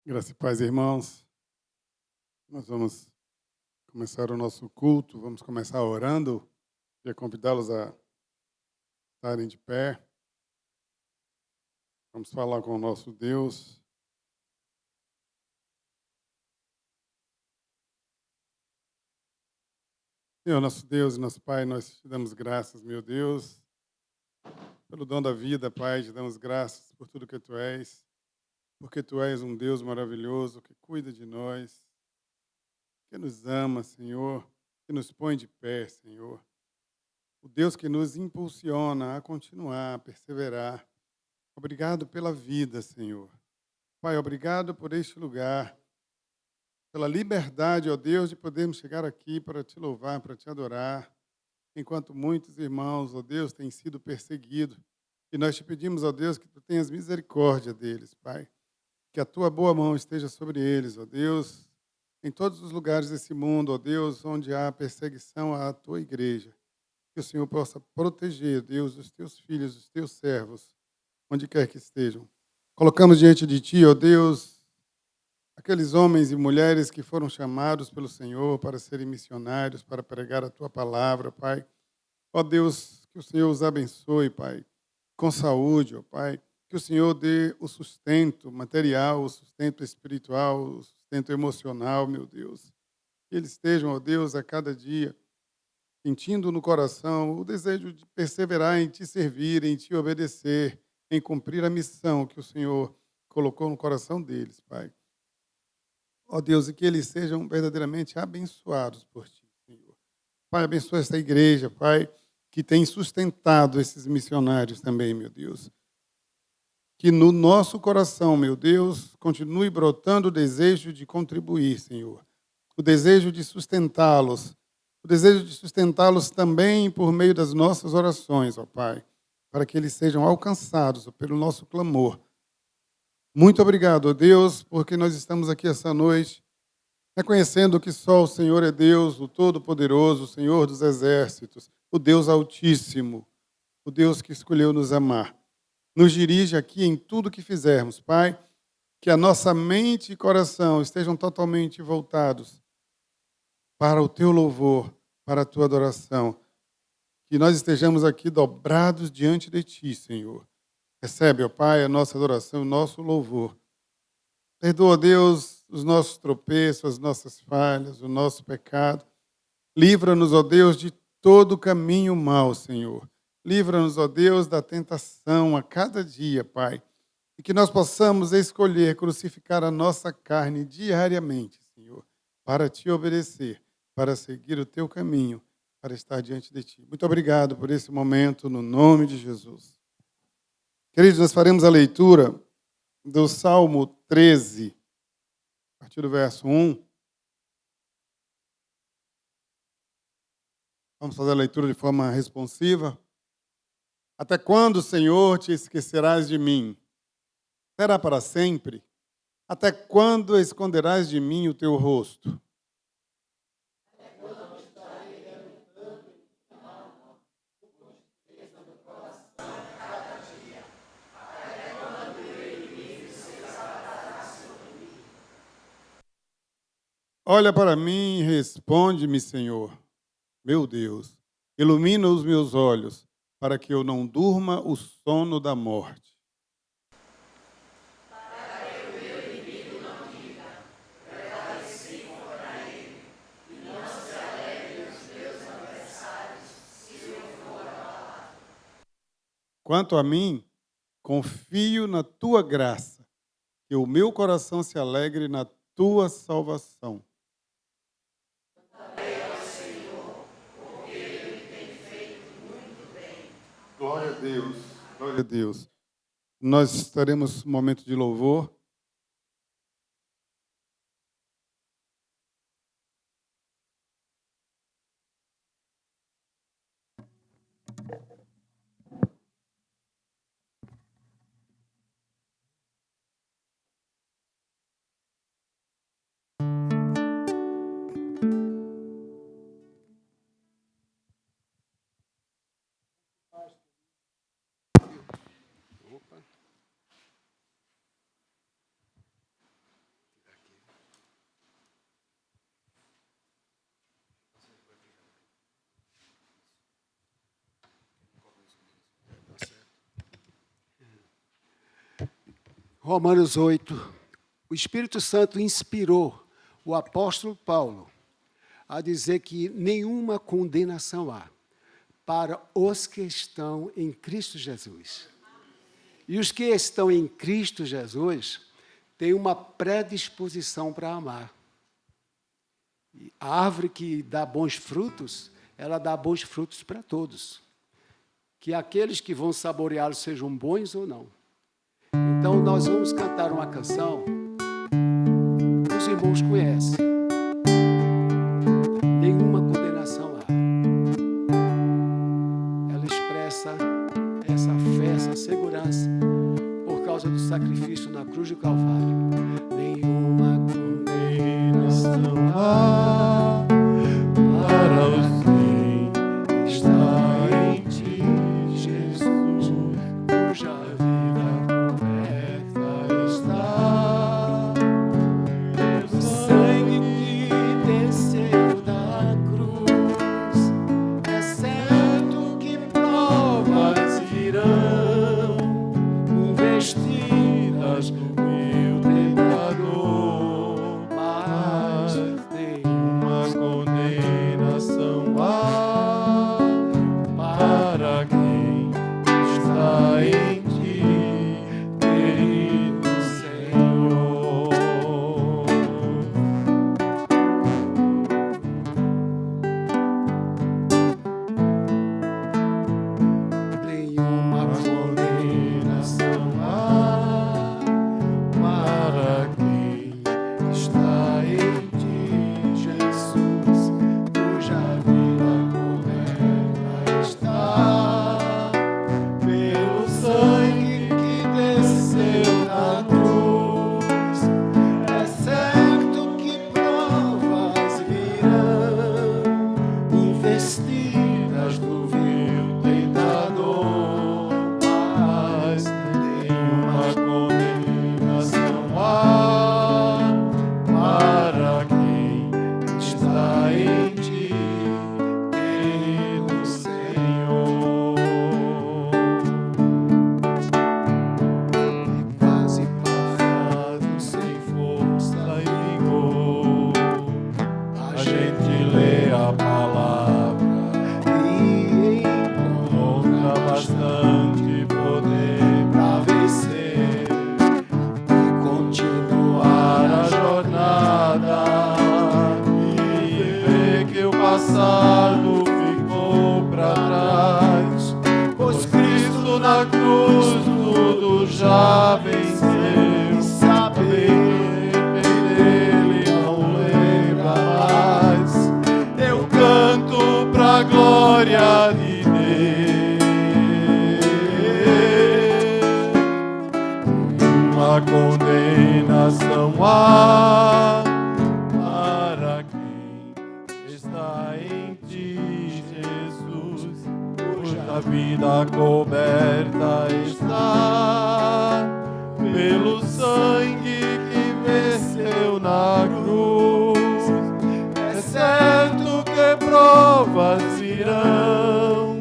Graça e paz, irmãos. Nós vamos começar o nosso culto, vamos começar orando. Queria convidá-los a estarem de pé. Vamos falar com o nosso Deus. Senhor, nosso Deus e nosso Pai, nós te damos graças, meu Deus, pelo dom da vida, Pai. Te damos graças por tudo que Tu és, porque Tu és um Deus maravilhoso que cuida de nós, que nos ama, Senhor, que nos põe de pé, Senhor. O Deus que nos impulsiona a continuar, a perseverar. Obrigado pela vida, Senhor. Pai, obrigado por este lugar, pela liberdade, ó Deus, de podermos chegar aqui para te louvar, para te adorar, enquanto muitos irmãos, ó Deus, têm sido perseguidos. E nós te pedimos, ó Deus, que tu tenhas misericórdia deles, Pai. Que a tua boa mão esteja sobre eles, ó Deus, em todos os lugares desse mundo, ó Deus, onde há perseguição à tua igreja. Que o Senhor possa proteger, Deus, os teus filhos, os teus servos, onde quer que estejam. Colocamos diante de ti, ó Deus, aqueles homens e mulheres que foram chamados pelo Senhor para serem missionários, para pregar a tua palavra, Pai. Ó Deus, que o Senhor os abençoe, Pai, com saúde, ó Pai. Que o Senhor dê o sustento material, o sustento espiritual, o sustento emocional, meu Deus. Que eles estejam, ó Deus, a cada dia sentindo no coração o desejo de perseverar em te servir, em te obedecer, em cumprir a missão que o Senhor colocou no coração deles, Pai. Ó Deus, e que eles sejam verdadeiramente abençoados por ti, Senhor. Pai, abençoa esta igreja, Pai, que tem sustentado esses missionários também, meu Deus. Que no nosso coração, meu Deus, continue brotando o desejo de contribuir, Senhor. O desejo de sustentá-los. O desejo de sustentá-los também por meio das nossas orações, ó Pai, para que eles sejam alcançados pelo nosso clamor. Muito obrigado, ó Deus, porque nós estamos aqui essa noite reconhecendo que só o Senhor é Deus, o Todo-Poderoso, o Senhor dos Exércitos, o Deus Altíssimo, o Deus que escolheu nos amar. Nos dirige aqui em tudo que fizermos, Pai, que a nossa mente e coração estejam totalmente voltados para o Teu louvor, para a Tua adoração. Que nós estejamos aqui dobrados diante de Ti, Senhor. Recebe, ó Pai, a nossa adoração, o nosso louvor. Perdoa, Deus, os nossos tropeços, as nossas falhas, o nosso pecado. Livra-nos, ó Deus, de todo caminho mau, Senhor. Livra-nos, ó Deus, da tentação a cada dia, Pai. E que nós possamos escolher crucificar a nossa carne diariamente, Senhor, para te obedecer, para seguir o teu caminho, para estar diante de ti. Muito obrigado por esse momento, no nome de Jesus. Queridos, nós faremos a leitura do Salmo 13, a partir do verso 1. Vamos fazer a leitura de forma responsiva. Até quando, Senhor, te esquecerás de mim? Será para sempre? Até quando esconderás de mim o teu rosto? Olha para mim e responde-me, Senhor, meu Deus. Ilumina os meus olhos, para que eu não durma o sono da morte. Quanto a mim, confio na tua graça, que o meu coração se alegre na tua salvação. Glória a Deus, glória a Deus. Nós estaremos no momento de louvor. Romanos 8, o Espírito Santo inspirou o apóstolo Paulo a dizer que nenhuma condenação há para os que estão em Cristo Jesus. E os que estão em Cristo Jesus têm uma predisposição para amar. E a árvore que dá bons frutos, ela dá bons frutos para todos. Que aqueles que vão saboreá-los sejam bons ou não. Então, nós vamos cantar uma canção que os irmãos conhecem. Nenhuma condenação há. Ela expressa essa fé, essa segurança, por causa do sacrifício na cruz do Calvário. Nenhuma condenação há para os que estão em ti, Jesus, cuja vida coberta está pelo sangue que desceu da cruz. É certo que provas virão, investidas no vil tentador, mas nenhuma condenação há para quem está em ti, querido Senhor. Nenhuma condenação há para quem está em ti, Jesus, cuja vida coberta está pelo sangue que desceu da cruz. É certo que provas virão, investidas do vil tentador, mas nenhuma condenação há para quem está em ti, querido Senhor. E quase parado, sem força e vigor, a gente lê a palavra e encontra bastante poder para vencer e continuar a jornada e ver que o passado ficou para trás, pois Cristo na cruz tudo já venceu. E saber dele não lembra mais. Eu canto pra glória de Deus. Uma condenação há para quem está em ti, Jesus, cuja vida coberta está pelo sangue que venceu na cruz. É certo que provas virão,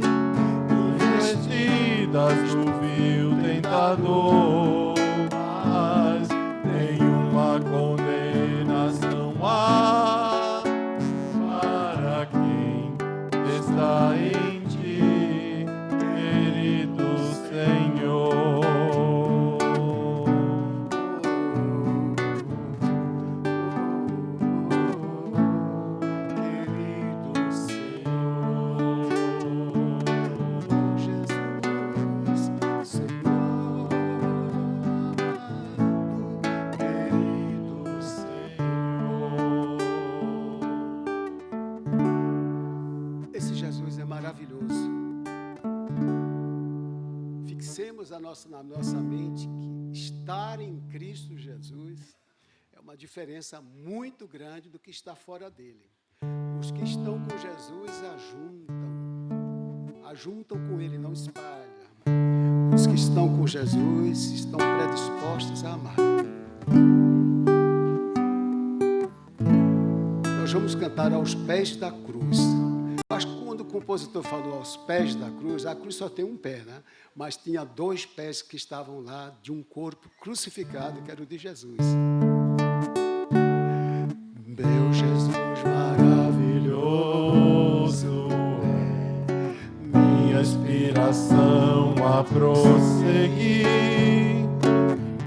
investidas do vil tentador, mas nenhuma condenação há para quem está em ti, querido Senhor. Querido Senhor, Jesus, Senhor, querido Senhor. Esse Jesus é maravilhoso. Fixemos na nossa mente que estar em Cristo Jesus é uma diferença muito grande do que está fora dele. Os que estão com Jesus ajuntam com ele, não espalham. Os que estão com Jesus estão predispostos a amar. Nós vamos cantar aos pés da cruz. Mas quando compositor falou aos pés da cruz, a cruz só tem um pé, né? Mas tinha 2 pés que estavam lá de um corpo crucificado, que era o de Jesus. Meu Jesus maravilhoso, minha inspiração a prosseguir,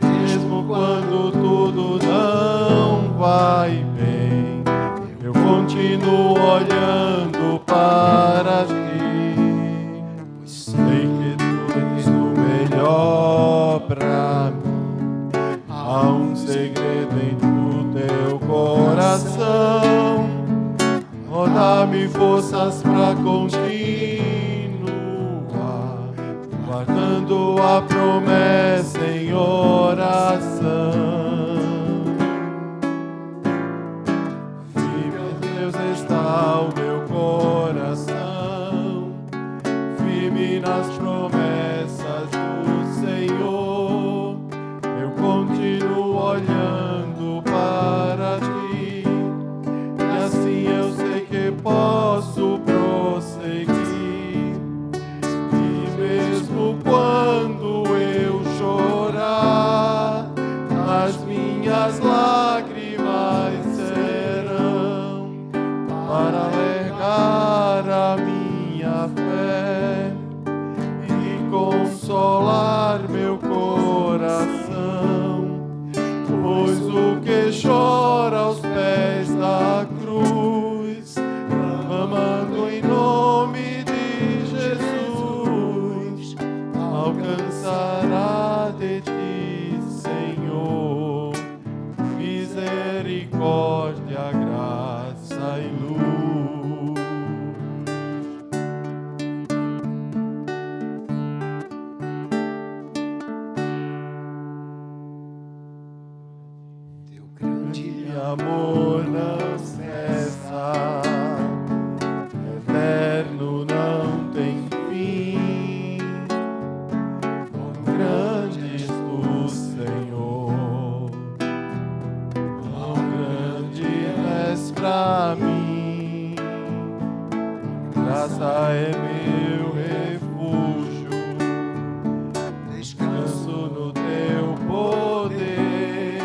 mesmo quando tudo não vai bem, eu continuo olhando para ti, pois sei que tu és o melhor para mim. Há um segredo dentro do teu coração, oh, dá-me forças para continuar, guardando a promessa em oração. Firme, Deus, está o meu coração, firme nas promessas do Senhor. Eu continuo olhando para ti, e assim eu sei que posso prosseguir. E mesmo quando eu chorar, as minhas lágrimas serão para alegar a minha fé e consolar meu coração, pois o que chora aos pés da cruz, clamando em nome de Jesus, alcançará de ti, Senhor, misericórdia, graça e luz. teu grande Amor não cessa, eterno não tem fim. Quão grande és tu, Senhor, quão grande és pra mim. Graça é meu refúgio, descanso no teu poder.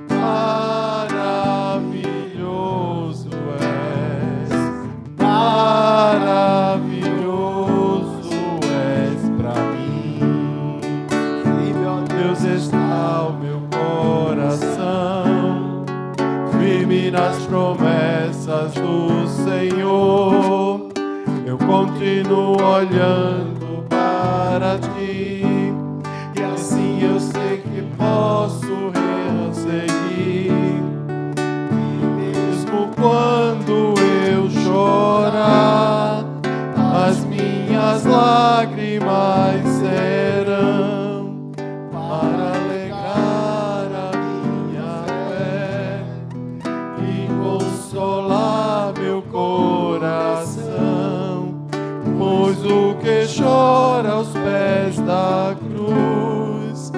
Maravilhoso és pra mim. Deus, está o meu coração, firme nas promessas do Senhor. Eu continuo olhando para ti, e assim eu sei que posso seguir. E mesmo quando eu chorar, as minhas lágrimas serão para alegrar a minha fé e consolar meu coração, pois o que chora aos pés da cruz,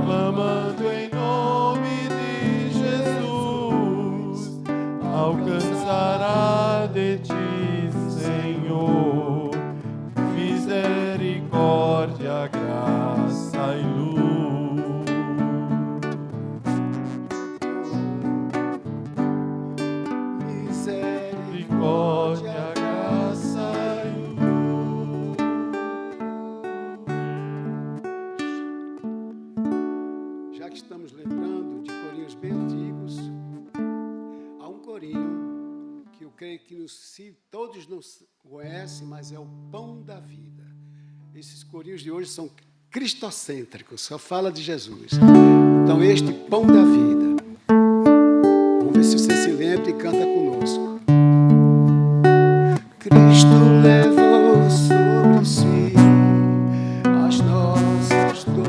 clamando em nome de Jesus, alcançará de ti, Senhor, misericórdia, graça e luz. Misericórdia, graça e luz. Já que estamos lembrando de corinhos bem antigos, há um corinho que eu creio que todos não conhecem, mas é o pão da vida. Esses corinhos de hoje são cristocêntricos, só fala de Jesus. Então, este pão da vida, vamos ver se você se lembra e canta conosco. Cristo levou sobre si as nossas dores.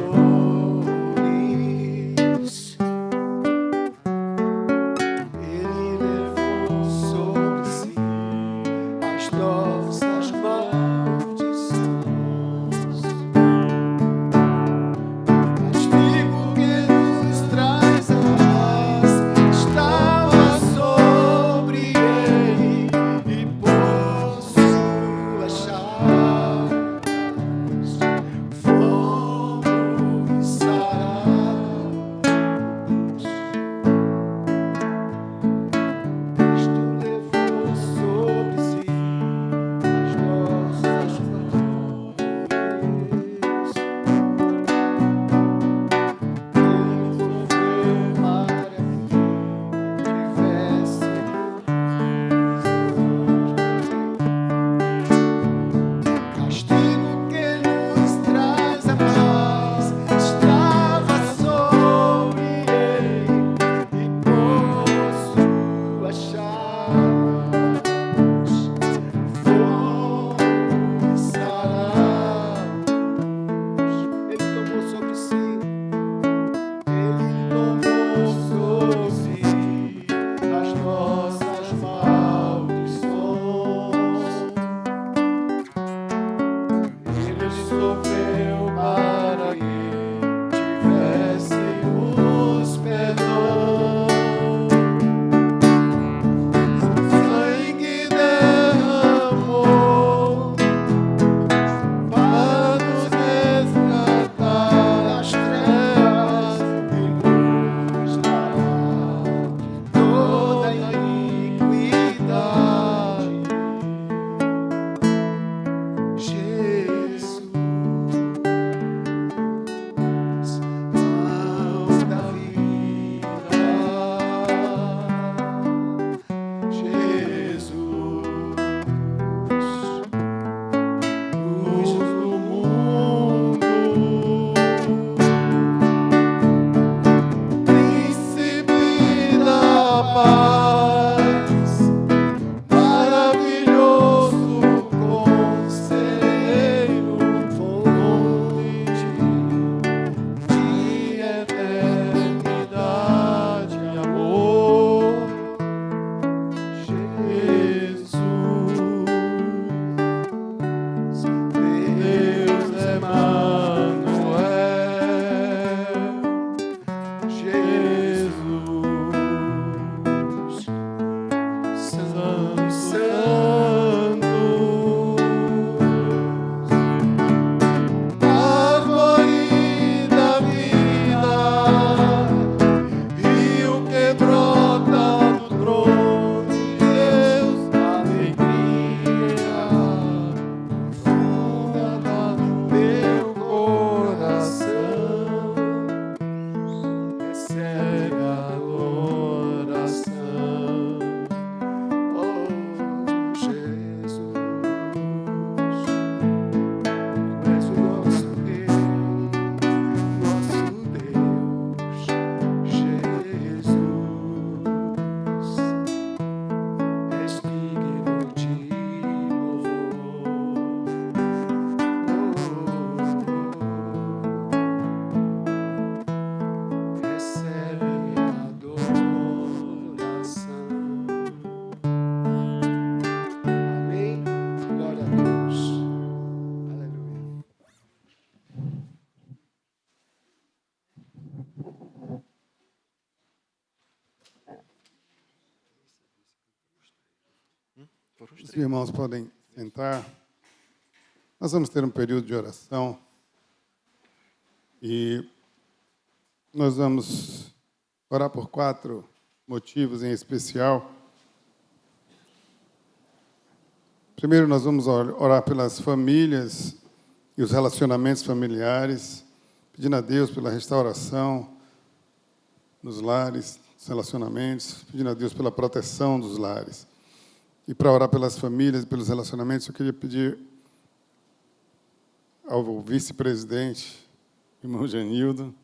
Ele levou sobre si as nossas maldições. Castigo que nos traz a paz, maravilhoso conselheiro, fonte de eternidade e amor, Jesus, Deus Emmanuel, Jesus, Santo, Santo, árvore da vida, rio que brota do trono de Deus, alegria profunda no meu coração, recebe adoração. Oh, Jesus, Tu és o nosso Rei, nosso Deus, Jesus, és digno de louvor. Recebe adoração. Amém? Glória a Deus. Aleluia. Os irmãos podem sentar. Nós vamos ter um período de oração e nós vamos orar por 4 motivos em especial. Primeiro, nós vamos orar pelas famílias e os relacionamentos familiares, pedindo a Deus pela restauração nos lares, nos relacionamentos, pedindo a Deus pela proteção dos lares. E para orar pelas famílias e pelos relacionamentos, eu queria pedir ao vice-presidente, irmão Janildo.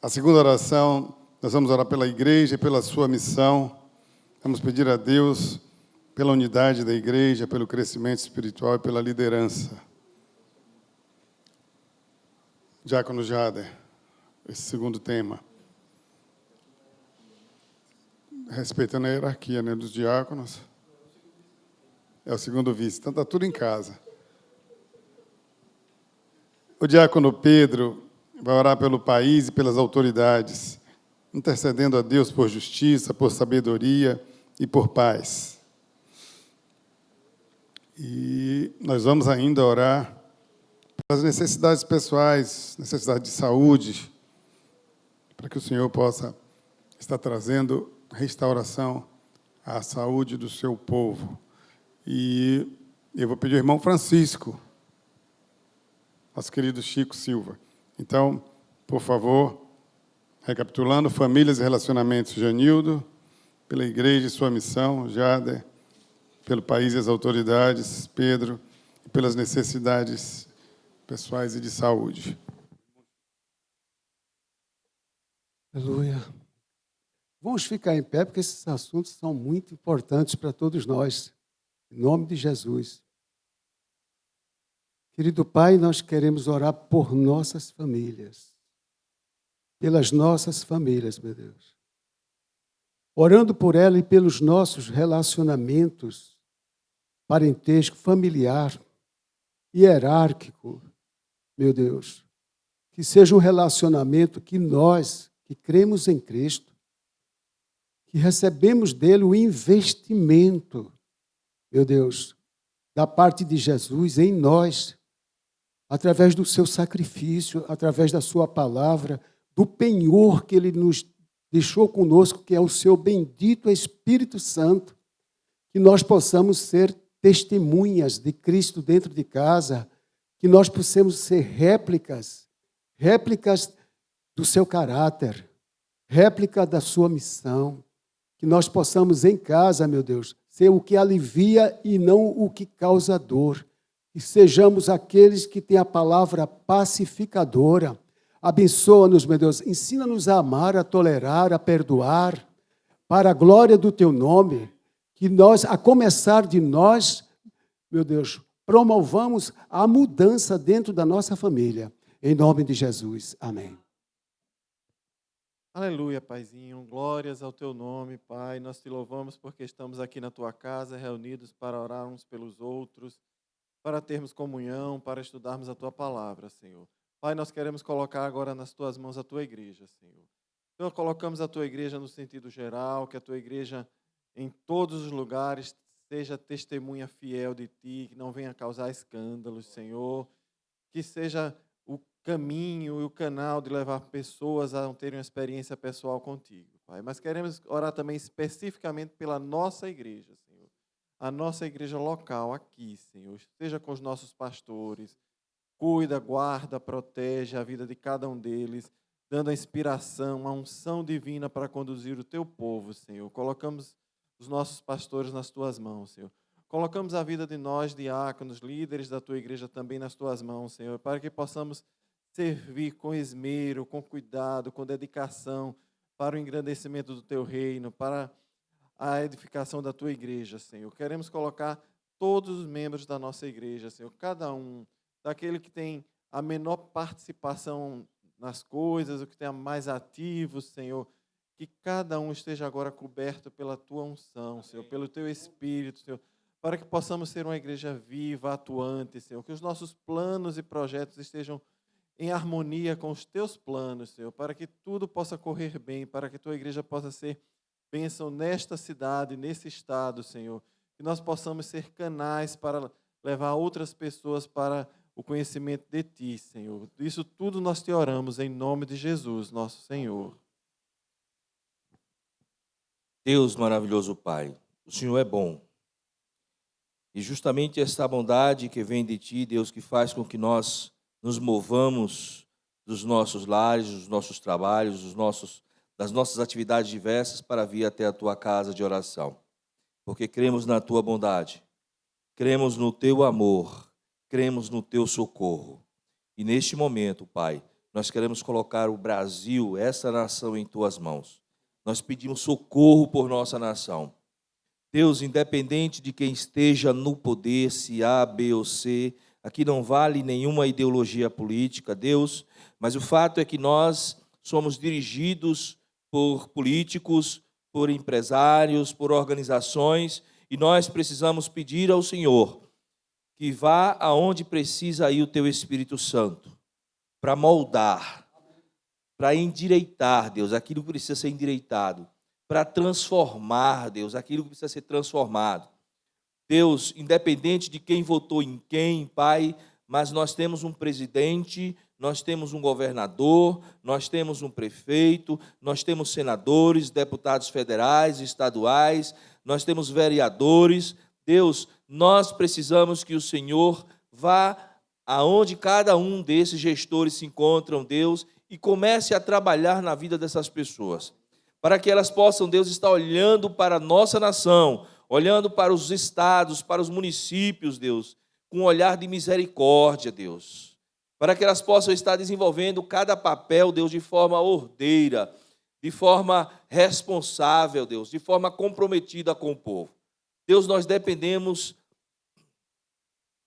A segunda oração, nós vamos orar pela igreja e pela sua missão. Vamos pedir a Deus pela unidade da igreja, pelo crescimento espiritual e pela liderança. Diácono Jader, esse segundo tema. Respeitando a hierarquia, né, dos diáconos. É o segundo vice, então está tudo em casa. O diácono Pedro vai orar pelo país e pelas autoridades, intercedendo a Deus por justiça, por sabedoria e por paz. E nós vamos ainda orar pelas necessidades pessoais, necessidade de saúde, para que o Senhor possa estar trazendo restauração à saúde do seu povo. E eu vou pedir ao irmão Francisco, nosso querido Chico Silva. Então, por favor, recapitulando, famílias e relacionamentos, Janildo, pela igreja e sua missão, Jader, pelo país e as autoridades, Pedro, e pelas necessidades pessoais e de saúde. Aleluia. Vamos ficar em pé, porque esses assuntos são muito importantes para todos nós. Em nome de Jesus. Querido Pai, nós queremos orar por nossas famílias. Pelas nossas famílias, meu Deus. Orando por ela e pelos nossos relacionamentos, parentesco, familiar, hierárquico, meu Deus. Que seja um relacionamento que nós, que cremos em Cristo, que recebemos dele o investimento, meu Deus, da parte de Jesus em nós, através do seu sacrifício, através da sua palavra, do penhor que ele nos deixou conosco, que é o seu bendito Espírito Santo, que nós possamos ser testemunhas de Cristo dentro de casa, que nós possamos ser réplicas do seu caráter, réplica da sua missão, que nós possamos em casa, meu Deus, ser o que alivia e não o que causa dor. E sejamos aqueles que têm a palavra pacificadora. Abençoa-nos, meu Deus, ensina-nos a amar, a tolerar, a perdoar, para a glória do teu nome, que nós, a começar de nós, meu Deus, promovamos a mudança dentro da nossa família. Em nome de Jesus. Amém. Aleluia, Paizinho. Glórias ao teu nome, Pai. Nós te louvamos porque estamos aqui na tua casa, reunidos para orar uns pelos outros, para termos comunhão, para estudarmos a tua palavra, Senhor. Pai, nós queremos colocar agora nas tuas mãos a tua igreja, Senhor. Senhor, colocamos a tua igreja no sentido geral, que a tua igreja em todos os lugares seja testemunha fiel de ti, que não venha causar escândalos, Senhor, que seja o caminho e o canal de levar pessoas a terem uma experiência pessoal contigo, Pai. Mas queremos orar também especificamente pela nossa igreja, Senhor. A nossa igreja local aqui, Senhor. Seja com os nossos pastores. Cuida, guarda, protege a vida de cada um deles, dando a inspiração, a unção divina para conduzir o teu povo, Senhor. Colocamos os nossos pastores nas tuas mãos, Senhor. Colocamos a vida de nós, diáconos, líderes da tua igreja também nas tuas mãos, Senhor, para que possamos servir com esmero, com cuidado, com dedicação para o engrandecimento do teu reino, para a edificação da tua igreja, Senhor. Queremos colocar todos os membros da nossa igreja, Senhor, cada um, daquele que tem a menor participação nas coisas, o que tem mais ativo, Senhor, que cada um esteja agora coberto pela tua unção, Senhor, pelo teu Espírito, Senhor, para que possamos ser uma igreja viva, atuante, Senhor, que os nossos planos e projetos estejam em harmonia com os teus planos, Senhor, para que tudo possa correr bem, para que a tua igreja possa ser bênção nesta cidade, nesse estado, Senhor, que nós possamos ser canais para levar outras pessoas para o conhecimento de ti, Senhor. Isso tudo nós te oramos em nome de Jesus, nosso Senhor. Deus maravilhoso Pai, o Senhor é bom. E justamente esta bondade que vem de Ti, Deus, que faz com que nós nos movamos dos nossos lares, dos nossos trabalhos, das nossas atividades diversas para vir até a Tua casa de oração. Porque cremos na Tua bondade, cremos no Teu amor, cremos no Teu socorro. E neste momento, Pai, nós queremos colocar o Brasil, essa nação, em Tuas mãos. Nós pedimos socorro por nossa nação. Deus, independente de quem esteja no poder, se A, B ou C, aqui não vale nenhuma ideologia política, Deus, mas o fato é que nós somos dirigidos por políticos, por empresários, por organizações, e nós precisamos pedir ao Senhor que vá aonde precisa ir o Teu Espírito Santo, para moldar, para endireitar, Deus, aquilo que precisa ser endireitado, para transformar, Deus, aquilo que precisa ser transformado. Deus, independente de quem votou em quem, Pai, mas nós temos um presidente, nós temos um governador, nós temos um prefeito, nós temos senadores, deputados federais, estaduais, nós temos vereadores. Deus, nós precisamos que o Senhor vá aonde cada um desses gestores se encontram, Deus, e comece a trabalhar na vida dessas pessoas, para que elas possam, Deus, estar olhando para a nossa nação, olhando para os estados, para os municípios, Deus, com um olhar de misericórdia, Deus, para que elas possam estar desenvolvendo cada papel, Deus, de forma ordeira, de forma responsável, Deus, de forma comprometida com o povo. Deus, nós dependemos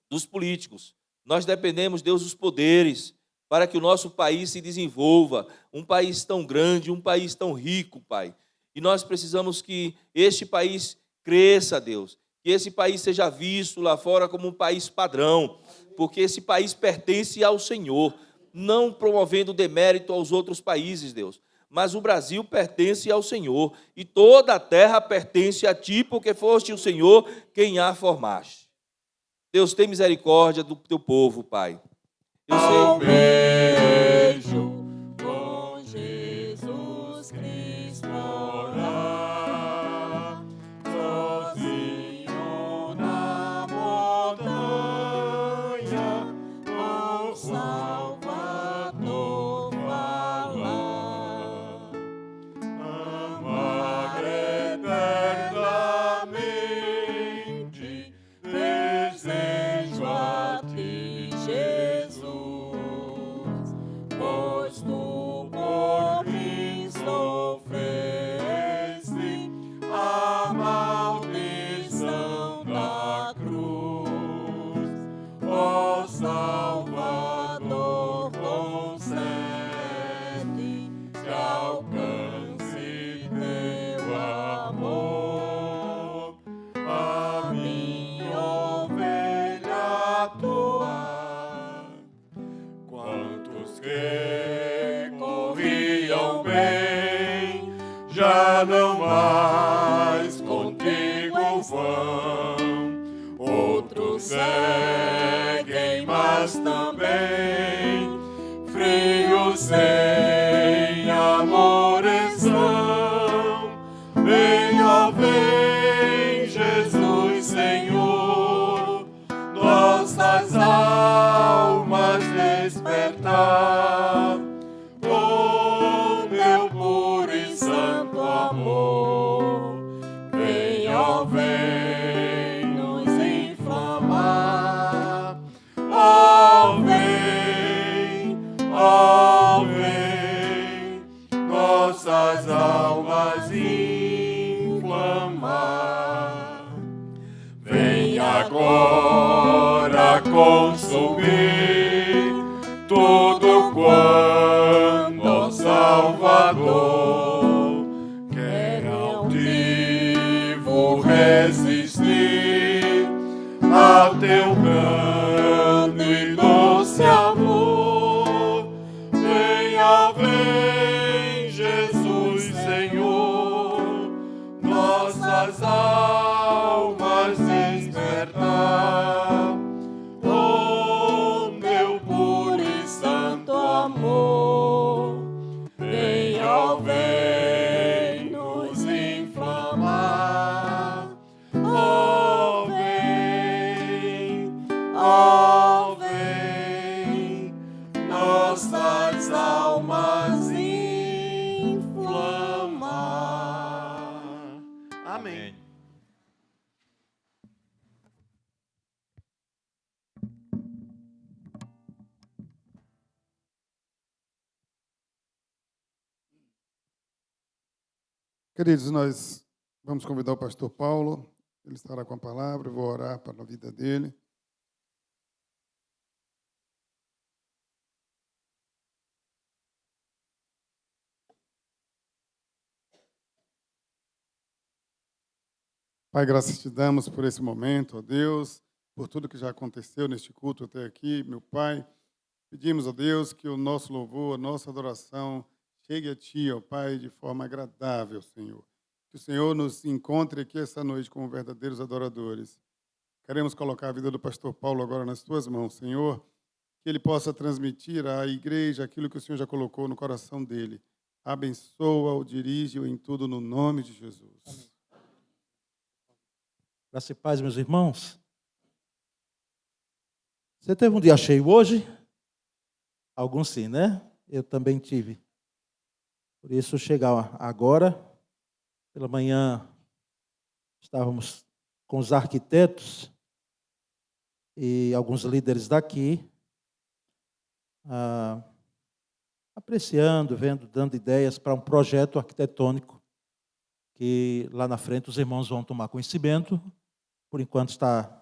dos políticos, nós dependemos, Deus, dos poderes, para que o nosso país se desenvolva, um país tão grande, um país tão rico, Pai. E nós precisamos que este país cresça, Deus, que esse país seja visto lá fora como um país padrão, porque esse país pertence ao Senhor, não promovendo demérito aos outros países, Deus, mas o Brasil pertence ao Senhor, e toda a terra pertence a Ti, porque foste o Senhor quem a formaste. Deus, tem misericórdia do Teu povo, Pai. Eu sei. Beijo com Jesus Cristo orar, sozinho na montanha, o Salvador falar, amar eternamente, desejo a Ti, Jesus. Pois tu por mim sofreste, já não mais contigo vão. Outros seguem, mas também frios sem amor são. Vem, ó, vem, Jesus Senhor, nossas almas despertar. Oh, meu puro e santo amor, vem, ó, vem nos inflamar. Ó, vem, nossas almas inflamar. Vem agora consumir tudo quanto, ó Salvador, quer altivo resistir a teu brando e doce amor. Venha, vem, Jesus Senhor, nossas almas despertar. Oh, meu puro e santo amor, vem, ó, vem nos inflamar. Oh, vem, nossas almas inflamar. Amém. Queridos, nós vamos convidar o pastor Paulo, ele estará com a palavra, eu vou orar para a vida dele. Pai, graças te damos por esse momento, ó Deus, por tudo que já aconteceu neste culto até aqui, meu Pai. Pedimos, ó Deus, que o nosso louvor, a nossa adoração chegue a Ti, ó Pai, de forma agradável, Senhor. Que o Senhor nos encontre aqui essa noite como verdadeiros adoradores. Queremos colocar a vida do pastor Paulo agora nas Tuas mãos, Senhor, que ele possa transmitir à igreja aquilo que o Senhor já colocou no coração dele. Abençoa-o, dirige-o em tudo no nome de Jesus. Amém. Graça e paz, meus irmãos. Você teve um dia cheio hoje? Alguns sim, né? Eu também tive. Por isso, chegar agora, pela manhã, estávamos com os arquitetos e alguns líderes daqui, apreciando, vendo, dando ideias para um projeto arquitetônico que lá na frente os irmãos vão tomar conhecimento. Por enquanto está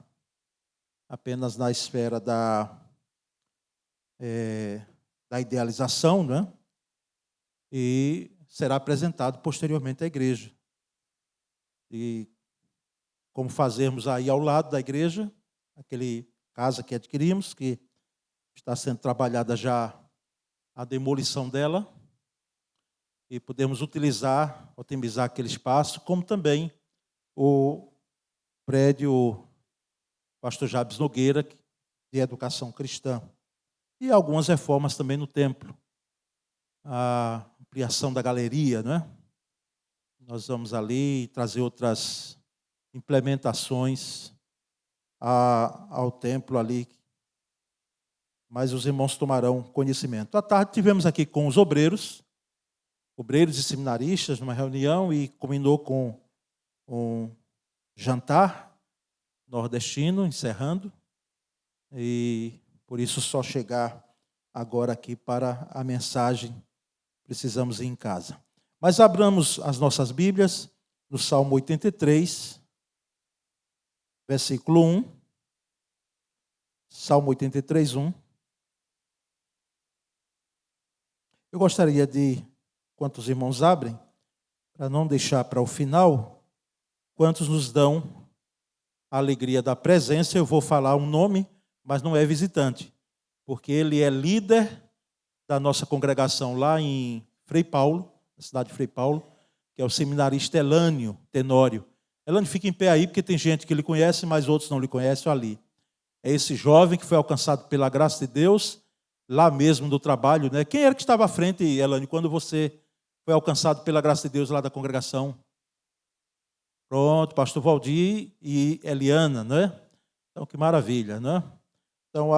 apenas na esfera da idealização, né? E será apresentado posteriormente à igreja. E como fazermos aí ao lado da igreja, aquele casa que adquirimos, que está sendo trabalhada já a demolição dela, e podemos utilizar, otimizar aquele espaço, como também o prédio Pastor Jabes Nogueira, de educação cristã. E algumas reformas também no templo. A ampliação da galeria, né? Nós vamos ali trazer outras implementações ao templo ali, mas os irmãos tomarão conhecimento. À tarde tivemos aqui com os obreiros e seminaristas numa reunião e combinou com um jantar nordestino, encerrando, e por isso só chegar agora aqui para a mensagem, precisamos ir em casa. Mas abramos as nossas Bíblias no Salmo 83, versículo 1. Salmo 83, 1. Eu gostaria de, enquanto os irmãos abrem, para não deixar para o final, quantos nos dão a alegria da presença. Eu vou falar um nome, mas não é visitante, porque ele é líder da nossa congregação lá em Frei Paulo, na cidade de Frei Paulo, que é o seminarista Elânio Tenório. Elânio, fica em pé aí, porque tem gente que lhe conhece, mas outros não lhe conhecem ali. É esse jovem que foi alcançado pela graça de Deus, lá mesmo no trabalho, né? Quem era que estava à frente, Elânio, quando você foi alcançado pela graça de Deus lá da congregação? Pronto, pastor Valdir e Eliana, né? Então, que maravilha, né? Então,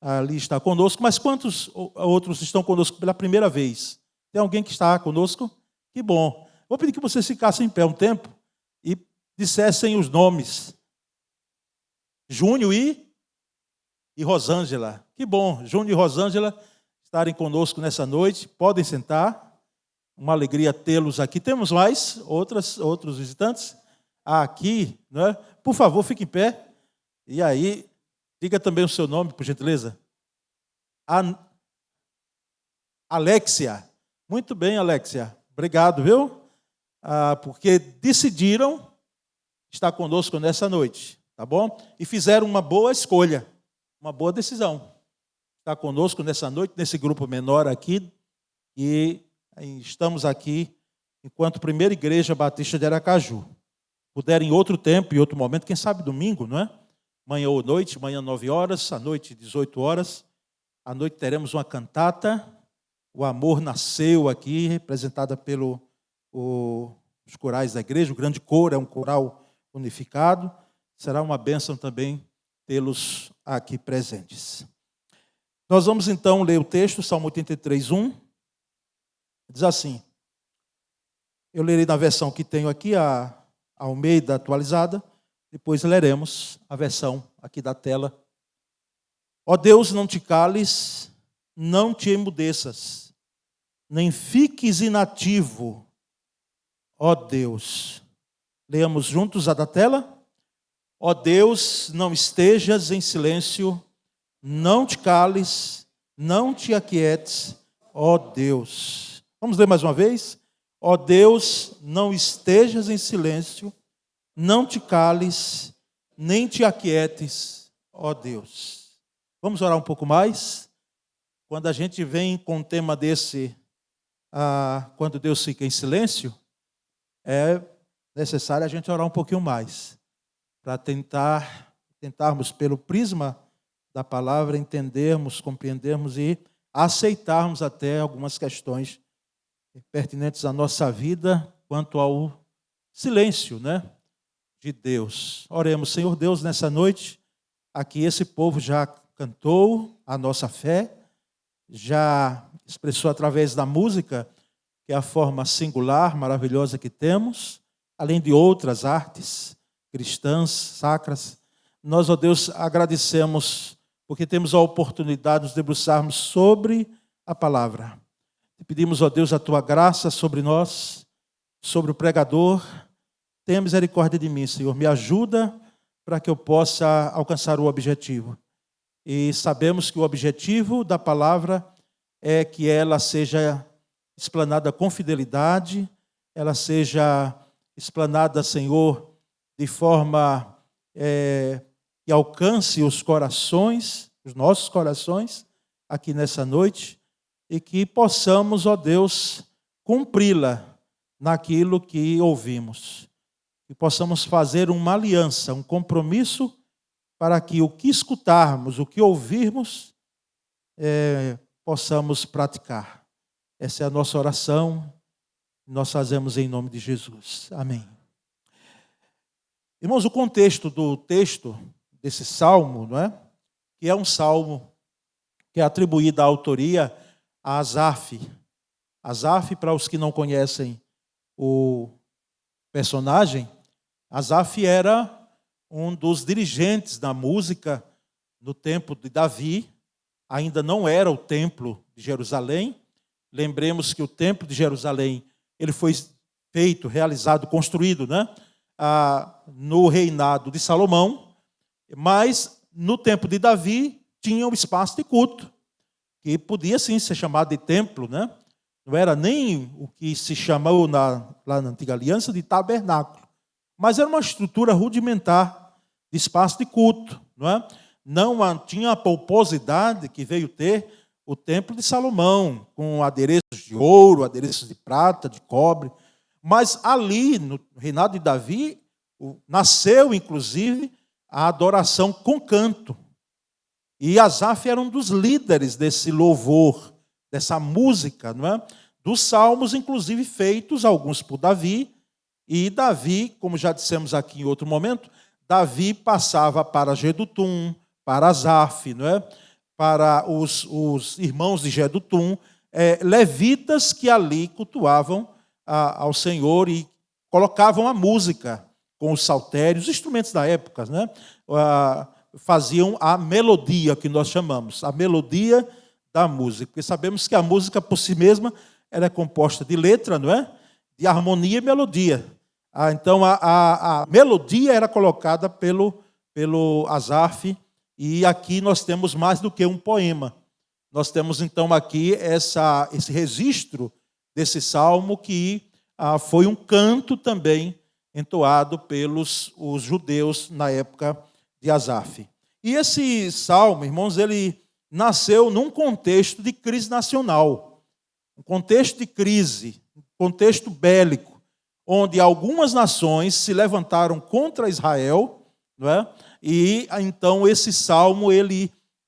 ali está conosco, mas quantos outros estão conosco pela primeira vez? Tem alguém que está conosco? Que bom. Vou pedir que vocês ficassem em pé um tempo e dissessem os nomes. Júnior e Rosângela. Que bom, Júnior e Rosângela estarem conosco nessa noite. Podem sentar. Uma alegria tê-los aqui. Temos mais outros visitantes aqui, né? Por favor, fique em pé. E aí, diga também o seu nome, por gentileza. Alexia. Muito bem, Alexia. Obrigado, viu? Porque decidiram estar conosco nessa noite, tá bom? E fizeram uma boa escolha, uma boa decisão. Estar conosco nessa noite, nesse grupo menor aqui. E estamos aqui enquanto Primeira Igreja Batista de Aracaju. Puderem em outro tempo, em outro momento, quem sabe domingo, não é? Manhã ou noite, manhã 9 horas, à noite 18 horas. À noite teremos uma cantata, O Amor Nasceu aqui, representada pelos corais da igreja. O grande coro é um coral unificado. Será uma bênção também tê-los aqui presentes. Nós vamos então ler o texto, Salmo 83, 1. Diz assim, eu lerei na versão que tenho aqui, a Almeida atualizada, depois leremos a versão aqui da tela. Ó Deus, não te cales, não te emudeças, nem fiques inativo, ó Deus. Leamos juntos a da tela. Ó Deus, não estejas em silêncio, não te cales, não te aquietes, ó Deus. Vamos ler mais uma vez? Ó Deus, não estejas em silêncio, não te cales, nem te aquietes, ó Deus. Vamos orar um pouco mais? Quando a gente vem com um tema desse, quando Deus fica em silêncio, é necessário a gente orar um pouquinho mais, para tentarmos, pelo prisma da palavra, entendermos, compreendermos e aceitarmos até algumas questões pertinentes à nossa vida quanto ao silêncio, né, de Deus. Oremos, Senhor Deus, nessa noite, aqui esse povo já cantou a nossa fé, já expressou através da música, que é a forma singular, maravilhosa que temos, além de outras artes cristãs, sacras. Nós, ó Deus, agradecemos porque temos a oportunidade de nos debruçarmos sobre a palavra. Te pedimos, ó Deus, a tua graça sobre nós, sobre o pregador. Tenha misericórdia de mim, Senhor. Me ajuda para que eu possa alcançar o objetivo. E sabemos que o objetivo da palavra é que ela seja explanada com fidelidade, ela seja explanada, Senhor, de forma que alcance os corações, os nossos corações, aqui nessa noite, e que possamos, ó Deus, cumpri-la naquilo que ouvimos. Que possamos fazer uma aliança, um compromisso, para que o que escutarmos, o que ouvirmos, possamos praticar. Essa é a nossa oração, nós fazemos em nome de Jesus. Amém. Irmãos, o contexto do texto desse salmo, não é? Que é um salmo que é atribuído à autoria a Asaf. Asaf, para os que não conhecem o personagem, Asaf era um dos dirigentes da música no tempo de Davi. Ainda não era o templo de Jerusalém. Lembremos que o templo de Jerusalém ele foi feito, realizado, construído, né? No reinado de Salomão, mas no tempo de Davi tinha um espaço de culto, que podia sim ser chamado de templo, né? Não era nem o que se chamou lá na Antiga Aliança de tabernáculo, mas era uma estrutura rudimentar de espaço de culto, não é? Não tinha a pomposidade que veio ter o templo de Salomão, com adereços de ouro, adereços de prata, de cobre. Mas ali, no reinado de Davi, nasceu, inclusive, a adoração com canto. E Asaf era um dos líderes desse louvor, dessa música, não é? Dos salmos, inclusive, feitos, alguns por Davi. E Davi, como já dissemos aqui em outro momento, Davi passava para Jedutum, para Asaf, não é? Para os irmãos de Jedutum, levitas que ali cultuavam ao Senhor e colocavam a música com os saltérios, os instrumentos da época, né? Faziam a melodia, que nós chamamos, a melodia da música. Porque sabemos que a música, por si mesma, ela é composta de letra, não é? De harmonia e melodia. Então, a melodia era colocada pelo Asaf, e aqui nós temos mais do que um poema. Nós temos, então, aqui esse registro desse salmo que foi um canto também entoado pelos os judeus na época de Asaf. E esse salmo, irmãos, ele nasceu num contexto de crise nacional, um contexto de crise, um contexto bélico, onde algumas nações se levantaram contra Israel, não é? E então esse salmo,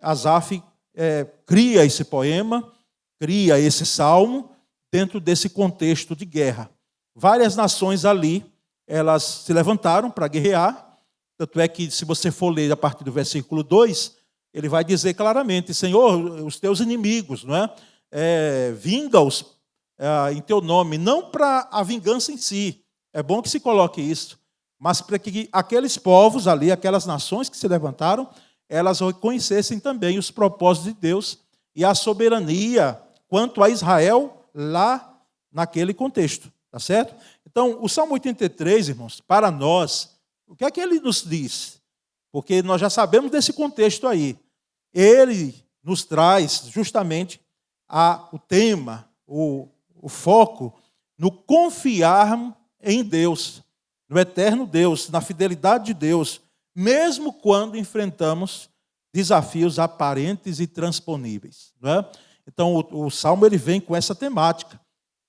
Asaf cria esse poema, cria esse salmo dentro desse contexto de guerra. Várias nações ali, elas se levantaram para guerrear, tanto é que se você for ler a partir do versículo 2, ele vai dizer claramente: Senhor, os teus inimigos, não é? Vinga-os em teu nome, não para a vingança em si, é bom que se coloque isso, mas para que aqueles povos ali, aquelas nações que se levantaram, elas reconhecessem também os propósitos de Deus e a soberania quanto a Israel lá naquele contexto, tá certo? Então, o Salmo 83, irmãos, para nós, o que é que ele nos diz? Porque nós já sabemos desse contexto aí. Ele nos traz justamente o tema, o foco no confiar em Deus, no eterno Deus, na fidelidade de Deus, mesmo quando enfrentamos desafios aparentes e transponíveis, não é? Então, o Salmo ele vem com essa temática,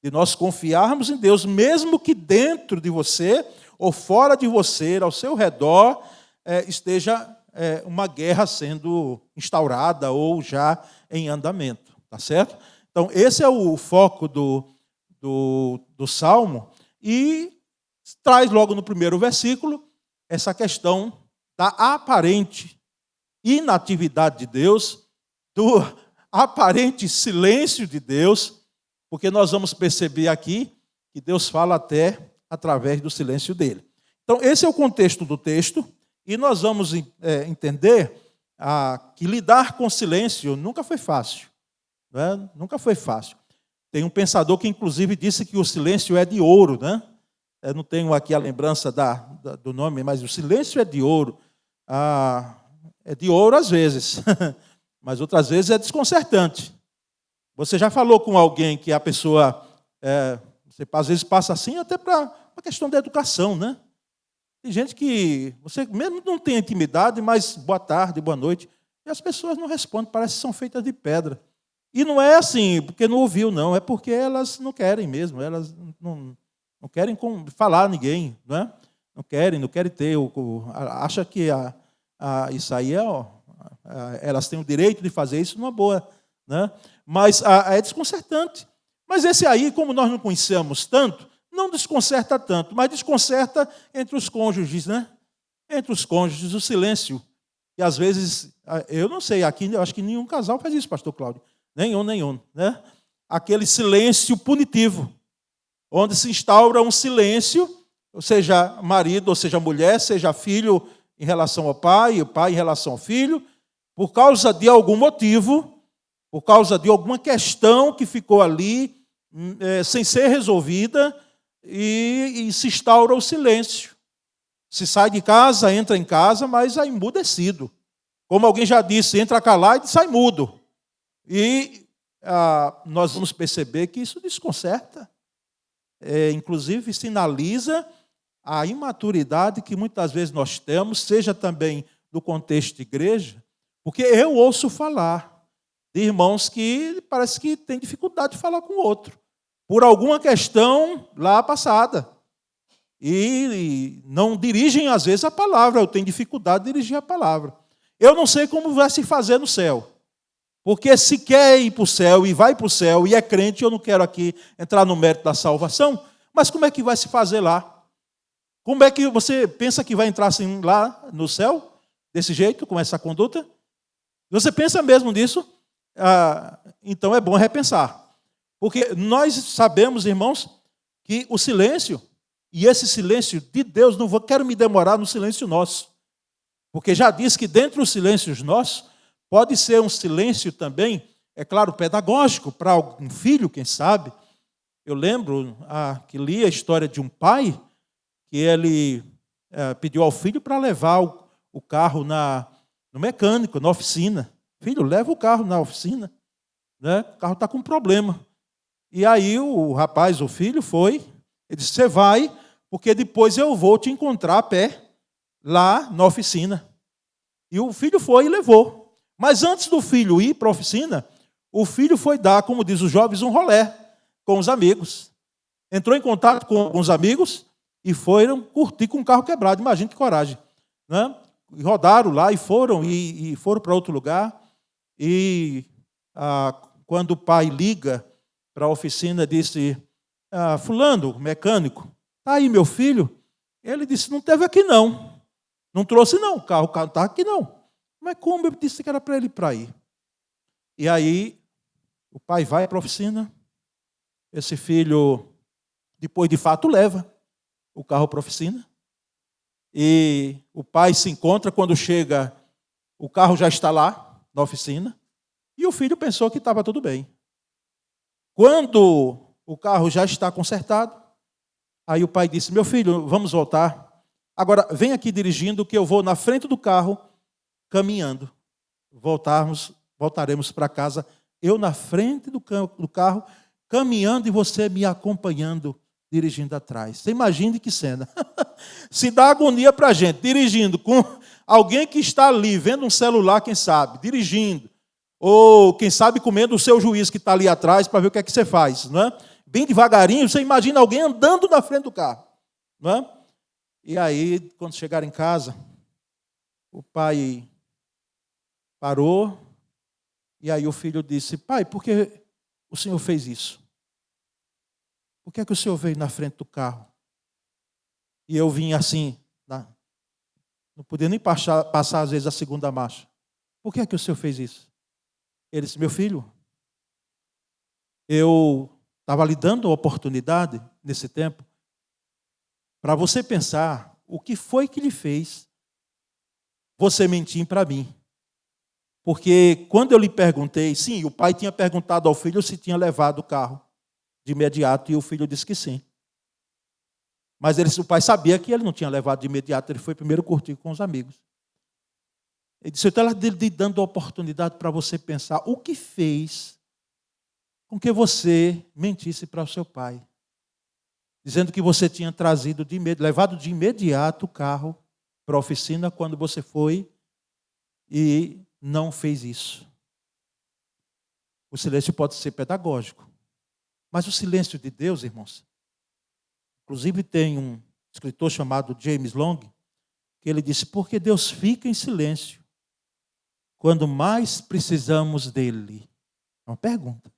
de nós confiarmos em Deus, mesmo que dentro de você, ou fora de você, ao seu redor, esteja uma guerra sendo instaurada ou já em andamento, tá certo? Então, esse é o foco do Salmo, e traz logo no primeiro versículo essa questão da aparente inatividade de Deus, do aparente silêncio de Deus, porque nós vamos perceber aqui que Deus fala até através do silêncio dele. Então, esse é o contexto do texto, e nós vamos entender que lidar com silêncio nunca foi fácil. Não é? Nunca foi fácil. Tem um pensador que, inclusive, disse que o silêncio é de ouro, né? Eu não tenho aqui a lembrança do nome, mas o silêncio é de ouro. É de ouro às vezes, mas outras vezes é desconcertante. Você já falou com alguém que a pessoa, você às vezes passa assim até para uma questão da educação, né? Tem gente que você mesmo não tem intimidade, mas boa tarde, boa noite, e as pessoas não respondem, parece que são feitas de pedra. E não é assim, porque não ouviu, não, é porque elas não querem mesmo, elas não querem falar a ninguém, né? Não querem ter, acha que isso aí elas têm o direito de fazer isso numa boa, né? Mas é desconcertante. Mas esse aí, como nós não conhecemos tanto, não desconcerta tanto, mas desconcerta entre os cônjuges, né? Entre os cônjuges, o silêncio. E às vezes, eu não sei, aqui eu acho que nenhum casal faz isso, pastor Cláudio. Nenhum, né? Aquele silêncio punitivo, onde se instaura um silêncio, ou seja, marido, ou seja, mulher, seja filho em relação ao pai, o pai em relação ao filho, por causa de algum motivo, por causa de alguma questão que ficou ali sem ser resolvida, e se instaura o silêncio. Se sai de casa, entra em casa, mas é emudecido. Como alguém já disse, entra calado e sai mudo. E nós vamos perceber que isso desconcerta. Inclusive, sinaliza a imaturidade que muitas vezes nós temos, seja também no contexto de igreja, porque eu ouço falar de irmãos que parece que tem dificuldade de falar com o outro, por alguma questão lá passada. E não dirigem, às vezes, a palavra. Eu tenho dificuldade de dirigir a palavra. Eu não sei como vai se fazer no céu. Porque se quer ir para o céu e vai para o céu e é crente, eu não quero aqui entrar no mérito da salvação, mas como é que vai se fazer lá? Como é que você pensa que vai entrar assim lá no céu, desse jeito, com essa conduta? Você pensa mesmo nisso? Então é bom repensar. Porque nós sabemos, irmãos, que o silêncio, e esse silêncio de Deus, não quero me demorar no silêncio nosso, porque já diz que dentro dos silêncios nossos, pode ser um silêncio também, é claro, pedagógico, para um filho, quem sabe. Eu lembro que li a história de um pai, que ele pediu ao filho para levar o carro no mecânico, na oficina. Filho, leva o carro na oficina, né? O carro está com problema. E aí o rapaz, o filho, foi, ele disse, você vai, porque depois eu vou te encontrar a pé, lá na oficina. E o filho foi e levou. Mas antes do filho ir para a oficina, o filho foi dar, como diz os jovens, um rolé com os amigos. Entrou em contato com os amigos e foram curtir com o carro quebrado. Imagina que coragem, né? E rodaram lá e foram para outro lugar. E quando o pai liga para a oficina, disse, fulano, mecânico, está aí meu filho? Ele disse, não teve aqui não. Não trouxe não, o carro não está aqui não. Mas como? Eu disse que era para ele ir para aí. E aí, o pai vai para a oficina, esse filho, depois de fato, leva o carro para a oficina, e o pai se encontra, quando chega, o carro já está lá, na oficina, e o filho pensou que estava tudo bem. Quando o carro já está consertado, aí o pai disse, meu filho, vamos voltar. Agora, vem aqui dirigindo, que eu vou na frente do carro, caminhando. Voltaremos para casa, eu na frente do carro, caminhando e você me acompanhando, dirigindo atrás. Você imagine que cena. Se dá agonia para a gente, dirigindo com alguém que está ali, vendo um celular, quem sabe, dirigindo. Ou, quem sabe, comendo o seu juiz que está ali atrás para ver o que é que você faz. Não é? Bem devagarinho, você imagina alguém andando na frente do carro. Não é? E aí, quando chegar em casa, o pai parou, e aí o filho disse, pai, por que o senhor fez isso? Por que é que o senhor veio na frente do carro? E eu vim assim, não podia nem passar às vezes a segunda marcha. Por que é que o senhor fez isso? Ele disse, meu filho, eu estava lhe dando a oportunidade, nesse tempo, para você pensar o que foi que lhe fez você mentir para mim. Porque quando eu lhe perguntei, sim, o pai tinha perguntado ao filho se tinha levado o carro de imediato, e o filho disse que sim. Mas o pai sabia que ele não tinha levado de imediato, ele foi primeiro curtir com os amigos. Ele disse, eu estou lhe dando a oportunidade para você pensar o que fez com que você mentisse para o seu pai, dizendo que você tinha levado de imediato o carro para a oficina quando você foi e não fez isso. O silêncio pode ser pedagógico, mas o silêncio de Deus, irmãos, inclusive tem um escritor chamado James Long, que ele disse, porque Deus fica em silêncio quando mais precisamos dele? É uma pergunta.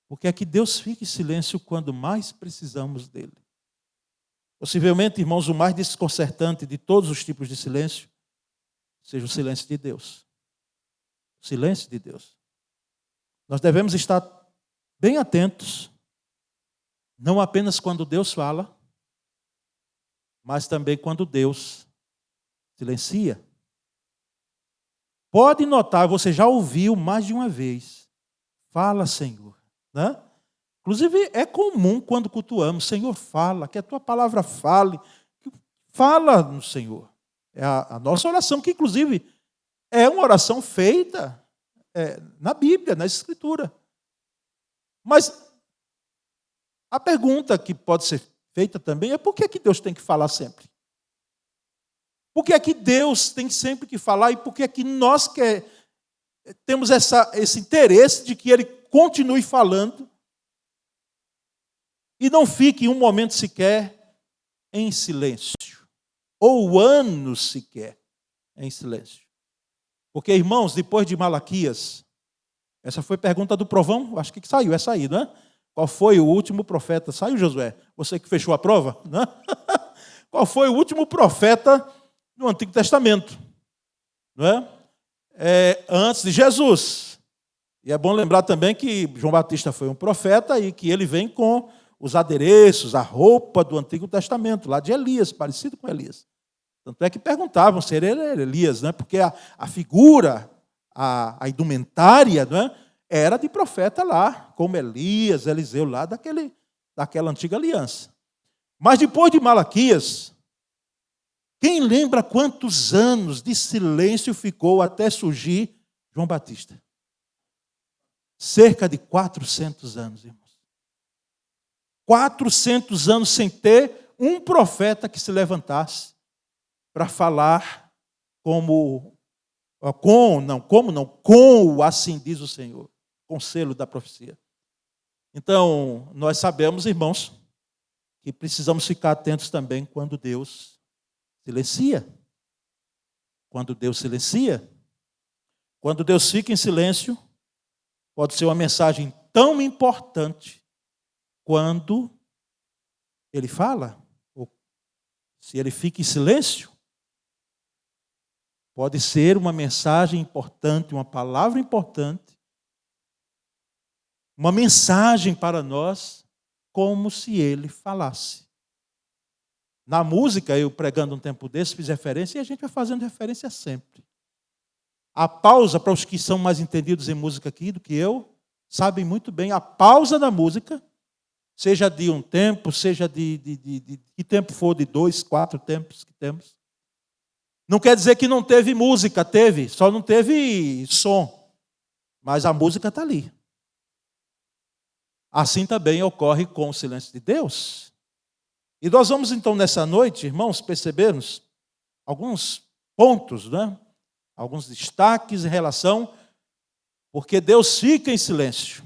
Por que é que Deus fica em silêncio quando mais precisamos dele? Possivelmente, irmãos, o mais desconcertante de todos os tipos de silêncio seja o silêncio de Deus. O silêncio de Deus. Nós devemos estar bem atentos, não apenas quando Deus fala, mas também quando Deus silencia. Pode notar, você já ouviu mais de uma vez, fala, Senhor, né? Inclusive, é comum quando cultuamos, Senhor, fala, que a tua palavra fale, fala no Senhor. É a nossa oração, que inclusive é uma oração feita na Bíblia, na Escritura. Mas a pergunta que pode ser feita também é por que Deus tem que falar sempre? Por que Deus tem sempre que falar e por que nós temos esse interesse de que ele continue falando e não fique um momento sequer em silêncio, ou anos sequer em silêncio. Porque, irmãos, depois de Malaquias, essa foi pergunta do Provão, acho que saiu, é saído, né? Qual foi o último profeta? Saiu, Josué? Você que fechou a prova? Né? Qual foi o último profeta no Antigo Testamento? Não é? Antes de Jesus. E é bom lembrar também que João Batista foi um profeta e que ele vem com os adereços, a roupa do Antigo Testamento, lá de Elias, parecido com Elias. Tanto é que perguntavam se ele era Elias, né? Porque a figura, a indumentária, né? Era de profeta lá, como Elias, Eliseu, lá daquela antiga aliança. Mas depois de Malaquias, quem lembra quantos anos de silêncio ficou até surgir João Batista? Cerca de 400 anos, irmãos. 400 anos sem ter um profeta que se levantasse para falar com o assim diz o Senhor, conselho da profecia. Então, nós sabemos, irmãos, que precisamos ficar atentos também quando Deus silencia. Quando Deus silencia, quando Deus fica em silêncio, pode ser uma mensagem tão importante quando Ele fala. Ou se Ele fica em silêncio, pode ser uma mensagem importante, uma palavra importante, uma mensagem para nós, como se Ele falasse. Na música, eu pregando um tempo desse, fiz referência, e a gente vai fazendo referência sempre. A pausa, para os que são mais entendidos em música aqui do que eu, sabem muito bem, a pausa da música, seja de um tempo, seja de que tempo for, de 2, 4 tempos que temos, não quer dizer que não teve música, teve, só não teve som. Mas a música está ali. Assim também ocorre com o silêncio de Deus. E nós vamos então nessa noite, irmãos, percebermos alguns pontos, né? Alguns destaques em relação, porque Deus fica em silêncio.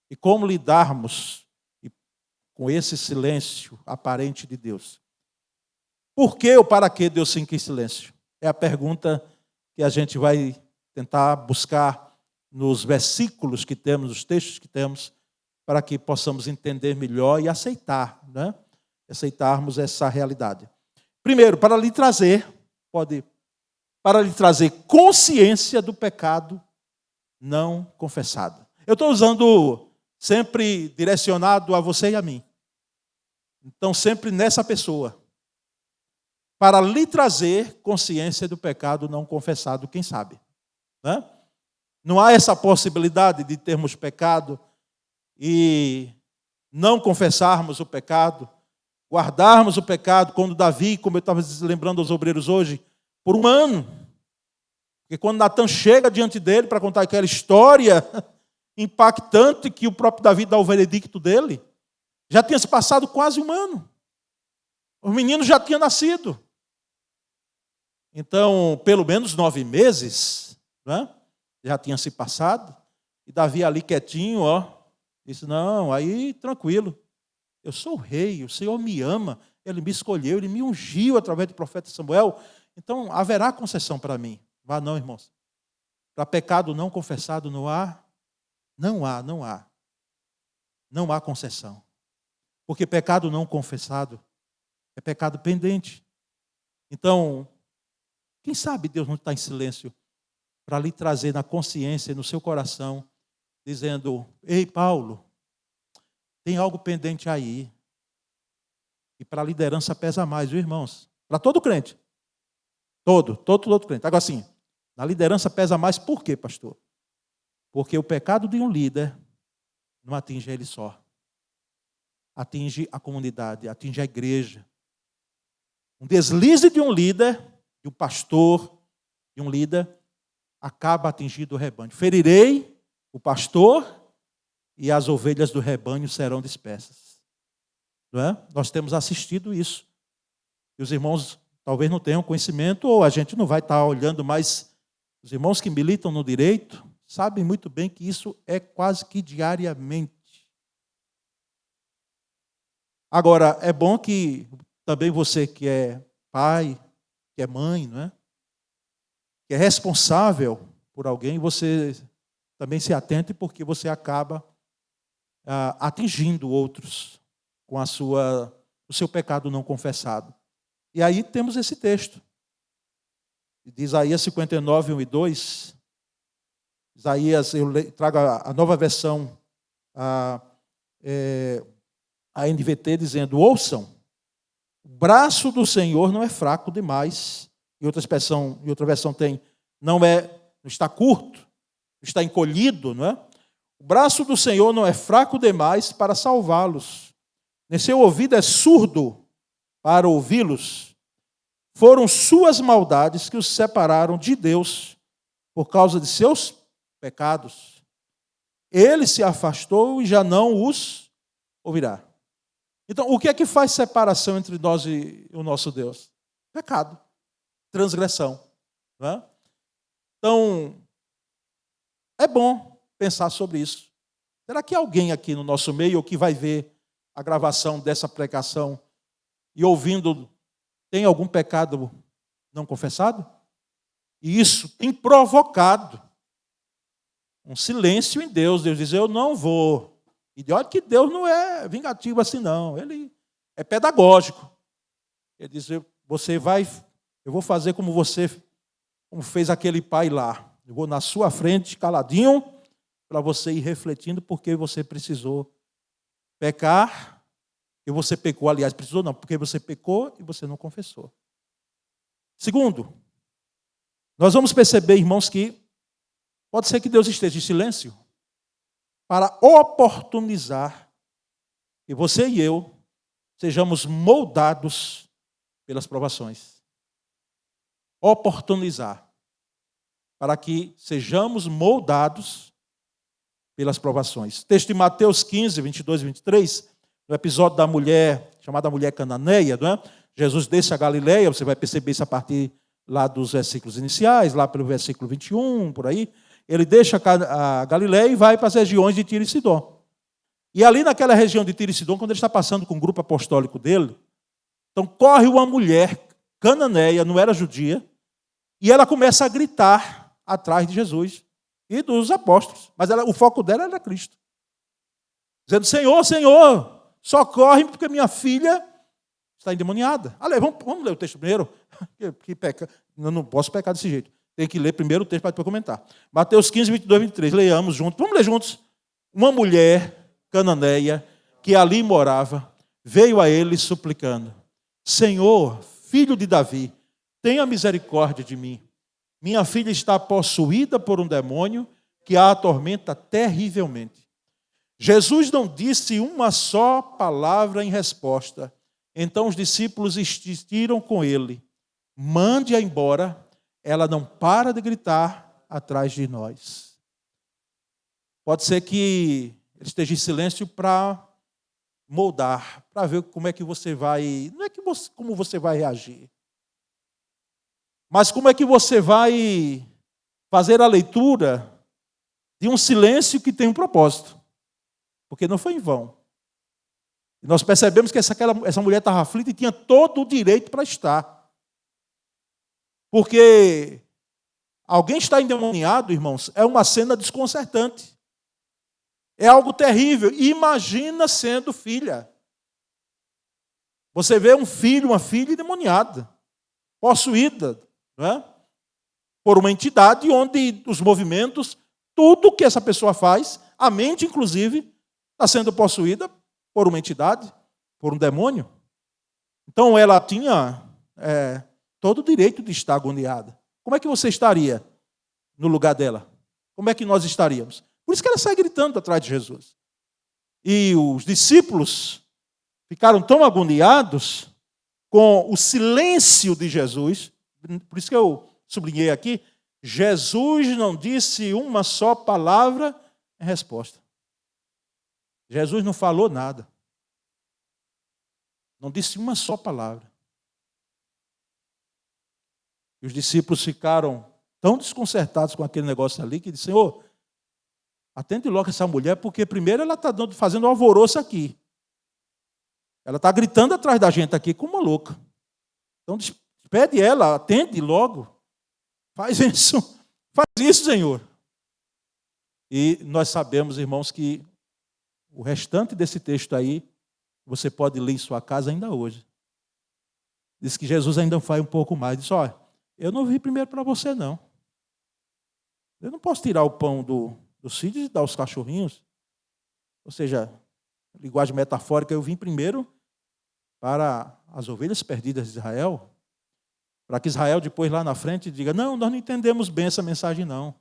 E como lidarmos com esse silêncio aparente de Deus? Por que ou para que Deus fica em silêncio? É a pergunta que a gente vai tentar buscar nos versículos que temos, nos textos que temos, para que possamos entender melhor e aceitar, né? Aceitarmos essa realidade. Primeiro, para lhe trazer consciência do pecado não confessado. Eu estou usando sempre direcionado a você e a mim. Então, sempre nessa pessoa. Para lhe trazer consciência do pecado não confessado, quem sabe? Né? Não há essa possibilidade de termos pecado e não confessarmos o pecado, guardarmos o pecado, quando Davi, como eu estava lembrando aos obreiros hoje, por um ano. Porque quando Natan chega diante dele para contar aquela história impactante que o próprio Davi dá o veredicto dele, já tinha se passado quase um ano. Os meninos já tinham nascido. Então, pelo menos 9 meses, né, já tinha se passado. E Davi ali quietinho, disse, não, aí tranquilo. Eu sou o rei, o Senhor me ama, Ele me escolheu, Ele me ungiu através do profeta Samuel. Então, haverá concessão para mim. Vá não, irmãos. Para pecado não confessado não há concessão. Porque pecado não confessado é pecado pendente. Então, quem sabe Deus não está em silêncio para lhe trazer na consciência e no seu coração, dizendo, ei, Paulo, tem algo pendente aí. E para a liderança pesa mais, viu, irmãos? Para todo crente. Todo crente. Agora sim, na liderança pesa mais por quê, pastor? Porque o pecado de um líder não atinge ele só. Atinge a comunidade, atinge a igreja. Um deslize de um líder, de um pastor, de um líder, acaba atingindo o rebanho. Ferirei o pastor e as ovelhas do rebanho serão dispersas. Não é? Nós temos assistido isso. E os irmãos talvez não tenham conhecimento, ou a gente não vai estar olhando mais Os irmãos que militam no direito sabem muito bem que isso é quase que diariamente. Agora, é bom que também você que é pai, que é mãe, não é? Que é responsável por alguém, você também se atente, porque você acaba atingindo outros com o seu pecado não confessado. E aí temos esse texto de Isaías 59, 1 e 2. Isaías, eu trago a nova versão, a NVT, dizendo: ouçam, o braço do Senhor não é fraco demais. Em outra versão tem, não está curto, está encolhido, não é? O braço do Senhor não é fraco demais para salvá-los, nem seu ouvido é surdo para ouvi-los. Foram suas maldades que os separaram de Deus por causa de seus pecados. Ele se afastou e já não os ouvirá. Então, o que é que faz separação entre nós e o nosso Deus? Pecado, transgressão. Não é? Então, é bom pensar sobre isso. Será que alguém aqui no nosso meio, ou que vai ver a gravação dessa pregação e ouvindo, tem algum pecado não confessado? E isso tem provocado um silêncio em Deus. Deus diz: eu não vou. E de olha que Deus não é vingativo assim, não. Ele é pedagógico. Ele diz: eu vou fazer como fez aquele pai lá. Eu vou na sua frente, caladinho, para você ir refletindo porque você precisou pecar. E você pecou, aliás, precisou não, porque você pecou e você não confessou. Segundo, nós vamos perceber, irmãos, que pode ser que Deus esteja em silêncio para oportunizar que você e eu sejamos moldados pelas provações. Oportunizar para que sejamos moldados pelas provações. Texto de Mateus 15, 22 e 23, no episódio da mulher, chamada mulher cananeia, não é? Jesus desce a Galileia, você vai perceber isso a partir lá dos versículos iniciais, lá pelo versículo 21, por aí. Ele deixa a Galileia e vai para as regiões de Tiro e Sidom. E ali naquela região de Tiro e Sidom, quando ele está passando com o grupo apostólico dele, então corre uma mulher cananeia, não era judia, e ela começa a gritar atrás de Jesus e dos apóstolos. Mas o foco dela era Cristo. Dizendo: Senhor, Senhor, socorre porque minha filha está endemoniada. Vamos ler o texto primeiro? Que peca. Eu não posso pecar desse jeito. Tem que ler primeiro o texto para depois comentar. Mateus 15, 22 e 23. Leiamos juntos. Vamos ler juntos. Uma mulher cananeia que ali morava veio a ele suplicando: Senhor, filho de Davi, tenha misericórdia de mim. Minha filha está possuída por um demônio que a atormenta terrivelmente. Jesus não disse uma só palavra em resposta. Então os discípulos insistiram com ele: mande-a embora, ela não para de gritar atrás de nós. Pode ser que ele esteja em silêncio para moldar, para ver como é que você vai, não é que como você vai reagir, mas como é que você vai fazer a leitura de um silêncio que tem um propósito. Porque não foi em vão. E nós percebemos que essa mulher estava aflita e tinha todo o direito para estar. Porque alguém está endemoniado, irmãos, é uma cena desconcertante. É algo terrível. Imagina sendo filha. Você vê um filho, uma filha endemoniada, possuída, não é? Por uma entidade onde os movimentos, tudo que essa pessoa faz, a mente inclusive, está sendo possuída por uma entidade, por um demônio. Então ela tinha todo o direito de estar agoniada. Como é que você estaria no lugar dela? Como é que nós estaríamos? Por isso que ela sai gritando atrás de Jesus. E os discípulos ficaram tão agoniados com o silêncio de Jesus. Por isso que eu sublinhei aqui, Jesus não disse uma só palavra em resposta. Jesus não falou nada. Não disse uma só palavra. E os discípulos ficaram tão desconcertados com aquele negócio ali, que disse, Senhor, atende logo essa mulher, porque primeiro ela está fazendo um alvoroço aqui. Ela está gritando atrás da gente aqui como uma louca. Então, pede ela, atende logo. Faz isso, Senhor. E nós sabemos, irmãos, que o restante desse texto aí, você pode ler em sua casa ainda hoje. Diz que Jesus ainda faz um pouco mais. Diz, olha, eu não vim primeiro para você, não. Eu não posso tirar o pão dos filhos e dar aos cachorrinhos. Ou seja, linguagem metafórica, eu vim primeiro para as ovelhas perdidas de Israel, para que Israel depois lá na frente diga, não, nós não entendemos bem essa mensagem, não.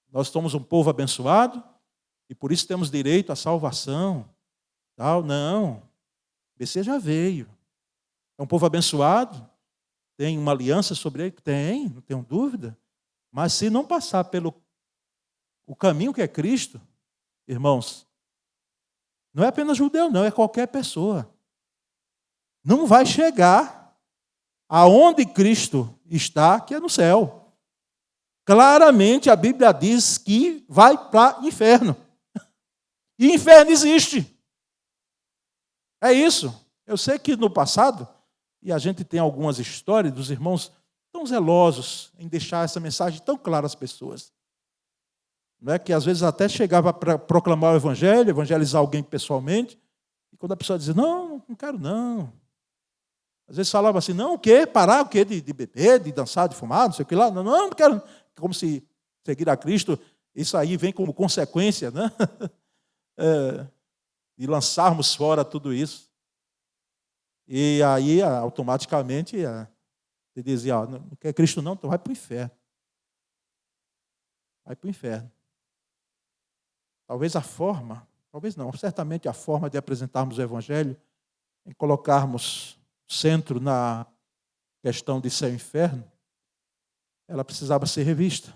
Nós somos um povo abençoado e por isso temos direito à salvação. Tal. Não, você já veio. É um povo abençoado, tem uma aliança sobre ele? Tem, não tenho dúvida. Mas se não passar pelo o caminho que é Cristo, irmãos, não é apenas judeu, não, é qualquer pessoa. Não vai chegar aonde Cristo está, que é no céu. Claramente a Bíblia diz que vai para o inferno. E inferno existe. É isso. Eu sei que no passado, e a gente tem algumas histórias dos irmãos tão zelosos em deixar essa mensagem tão clara às pessoas. Não é que às vezes até chegava para proclamar o evangelho, evangelizar alguém pessoalmente, e quando a pessoa dizia, não quero não. Às vezes falava assim, não, o quê? Parar o quê? De beber, de dançar, de fumar, não sei o que lá. Não quero. Como se seguir a Cristo, isso aí vem como consequência, né? De lançarmos fora tudo isso. E aí, automaticamente, ele dizia, não quer Cristo não, então vai para o inferno. Vai para o inferno. Talvez a forma, talvez não, certamente a forma de apresentarmos o Evangelho, em colocarmos centro na questão de céu e inferno, ela precisava ser revista.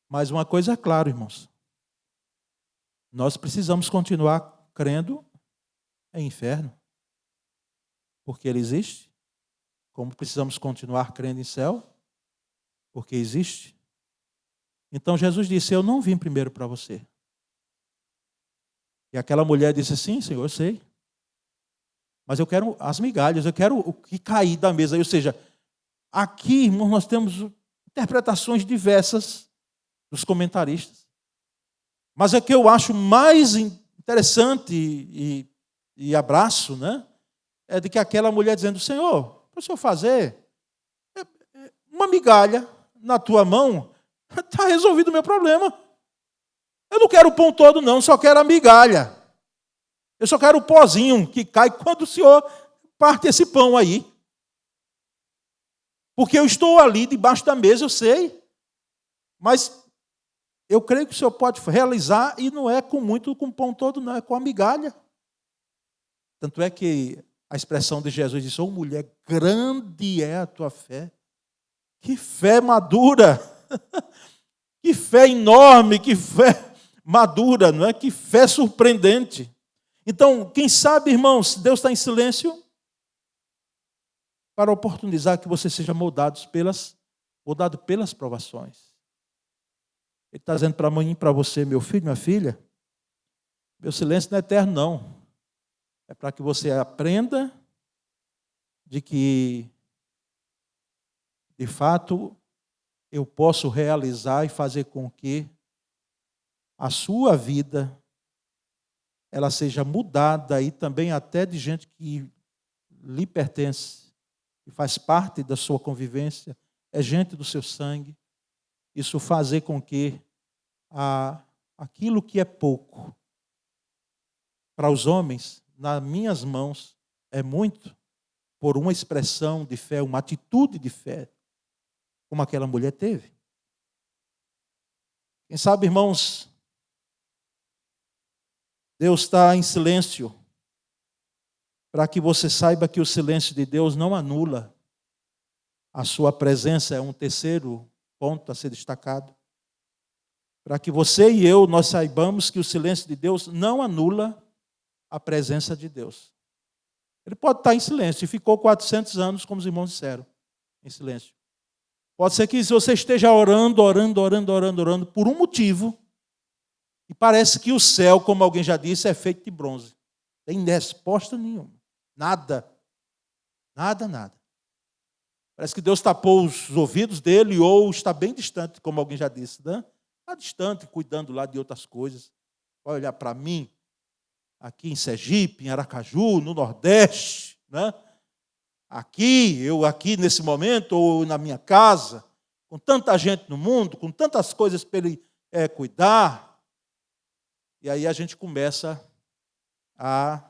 Mas uma coisa é clara, irmãos. Nós precisamos continuar crendo em inferno, porque ele existe. Como precisamos continuar crendo em céu, porque existe. Então Jesus disse, eu não vim primeiro para você. E aquela mulher disse, sim, Senhor, eu sei. Mas eu quero as migalhas, eu quero o que cair da mesa. Ou seja, aqui, irmãos, nós temos interpretações diversas dos comentaristas. Mas o que eu acho mais interessante e abraço, né, é de que aquela mulher dizendo, Senhor, para o Senhor fazer uma migalha na tua mão, está resolvido o meu problema. Eu não quero o pão todo, não, só quero a migalha. Eu só quero o pozinho que cai quando o Senhor parte esse pão aí. Porque eu estou ali debaixo da mesa, eu sei. Mas eu creio que o Senhor pode realizar e não é com o pão todo, não, é com a migalha. Tanto é que a expressão de Jesus disse, mulher, grande é a tua fé. Que fé madura. Que fé enorme, que fé madura, não é? Que fé surpreendente. Então, quem sabe, irmãos, Deus está em silêncio para oportunizar que você seja moldado pelas provações. Ele está dizendo para mim e para você, meu filho, minha filha, meu silêncio não é eterno, não. É para que você aprenda de que, de fato, eu posso realizar e fazer com que a sua vida ela seja mudada e também até de gente que lhe pertence, que faz parte da sua convivência, é gente do seu sangue. Isso fazer com que aquilo que é pouco para os homens, nas minhas mãos, é muito, por uma expressão de fé, uma atitude de fé, como aquela mulher teve. Quem sabe, irmãos, Deus está em silêncio, para que você saiba que o silêncio de Deus não anula a sua presença, é um terceiro ponto a ser destacado. Para que você e eu, nós saibamos que o silêncio de Deus não anula a presença de Deus. Ele pode estar em silêncio, e ficou 400 anos, como os irmãos disseram, em silêncio. Pode ser que você esteja orando por um motivo, e parece que o céu, como alguém já disse, é feito de bronze. Tem resposta nenhuma. Nada. Nada. Parece que Deus tapou os ouvidos dele ou está bem distante, como alguém já disse, né? Está distante, cuidando lá de outras coisas. Vai olhar para mim, aqui em Sergipe, em Aracaju, no Nordeste, né? Eu aqui nesse momento, ou na minha casa, com tanta gente no mundo, com tantas coisas para ele cuidar. E aí a gente começa a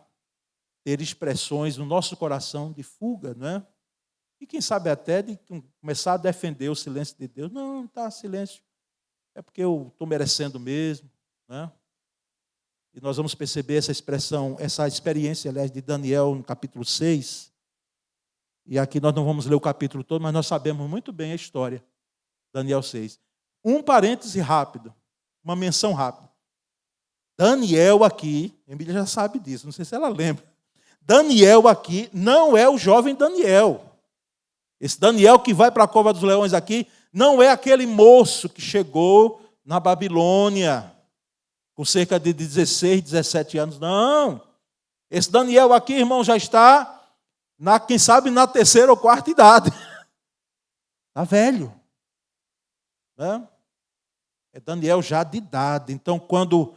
ter expressões no nosso coração de fuga, não é? E quem sabe até de começar a defender o silêncio de Deus. Não está silêncio. É porque eu estou merecendo mesmo, né? E nós vamos perceber essa expressão, essa experiência, aliás, de Daniel no capítulo 6. E aqui nós não vamos ler o capítulo todo, mas nós sabemos muito bem a história. Daniel 6. Um parêntese rápido, uma menção rápida. Daniel aqui, a Emília já sabe disso, não sei se ela lembra. Daniel aqui não é o jovem Daniel. Esse Daniel que vai para a cova dos leões aqui não é aquele moço que chegou na Babilônia com cerca de 16, 17 anos. Não. Esse Daniel aqui, irmão, já está, quem sabe, na terceira ou quarta idade. Está velho. Né? É Daniel já de idade. Então, quando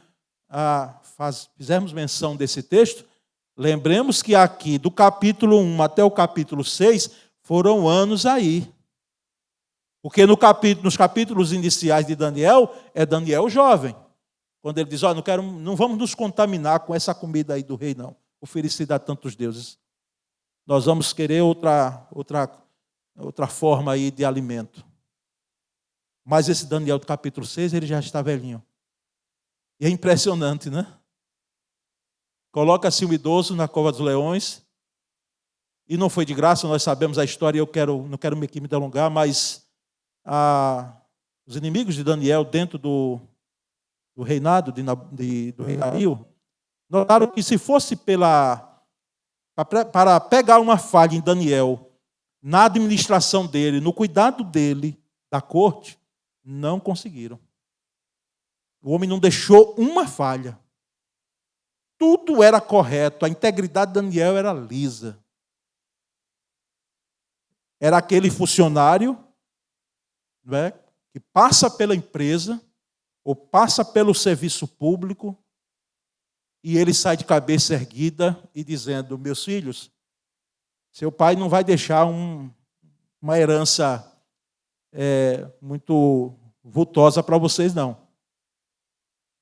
fizermos menção desse texto, lembremos que aqui, do capítulo 1 até o capítulo 6, foram anos aí. Porque nos capítulos iniciais de Daniel, é Daniel jovem. Quando ele diz, não vamos nos contaminar com essa comida aí do rei, não, oferecida a tantos deuses. Nós vamos querer outra forma aí de alimento. Mas esse Daniel do capítulo 6, ele já está velhinho. E é impressionante, né? Coloca-se um idoso na cova dos leões, e não foi de graça, nós sabemos a história, não quero me delongar, mas os inimigos de Daniel dentro do reinado do rei Dario, notaram que se fosse para pegar uma falha em Daniel, na administração dele, no cuidado dele, da corte, não conseguiram. O homem não deixou uma falha. Tudo era correto, a integridade de Daniel era lisa. Era aquele funcionário, não é, que passa pela empresa ou passa pelo serviço público e ele sai de cabeça erguida e dizendo, meus filhos, seu pai não vai deixar uma herança muito vultosa para vocês, não.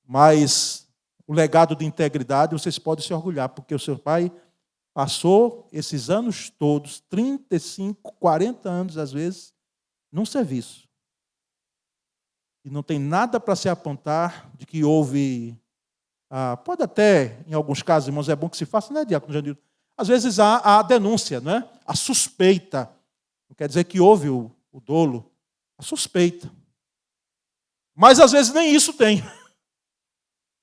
Mas o legado de integridade, vocês podem se orgulhar, porque o seu pai passou esses anos todos, 35, 40 anos às vezes, num serviço. E não tem nada para se apontar de que houve... pode até, em alguns casos, irmãos, é bom que se faça, né, diácono Janildo? Às vezes há a denúncia, não é? A suspeita. Não quer dizer que houve o dolo. A suspeita. Mas às vezes nem isso tem.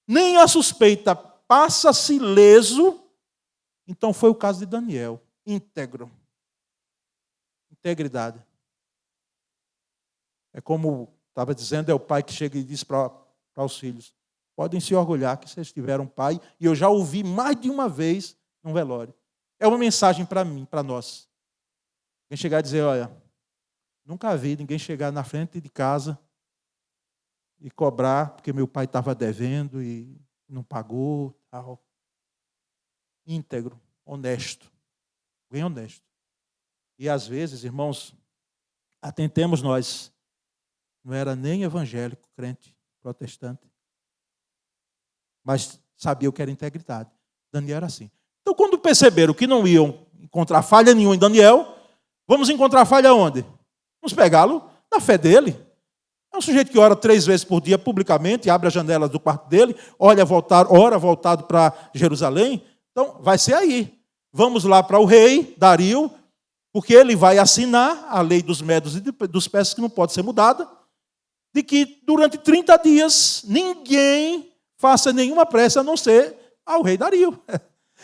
Nem a suspeita passa-se ileso. Então foi o caso de Daniel. Íntegro. Integridade. É como estava dizendo, é o pai que chega e diz para os filhos, podem se orgulhar que vocês tiveram pai, e eu já ouvi mais de uma vez num velório. É uma mensagem para mim, para nós. Quem chegar e dizer, olha, nunca vi ninguém chegar na frente de casa e cobrar, porque meu pai estava devendo e não pagou, tal. Íntegro, honesto. Bem honesto. E às vezes, irmãos, atentemos nós, não era nem evangélico, crente, protestante, mas sabia o que era integridade. Daniel era assim. Então, quando perceberam que não iam encontrar falha nenhuma em Daniel, vamos encontrar falha onde? Vamos pegá-lo na fé dele. É um sujeito que ora 3 vezes por dia publicamente, abre as janelas do quarto dele, ora voltado para Jerusalém. Então, vai ser aí. Vamos lá para o rei Dario, porque ele vai assinar a lei dos medos e dos persas, que não pode ser mudada, de que durante 30 dias ninguém faça nenhuma prece a não ser ao rei Dario.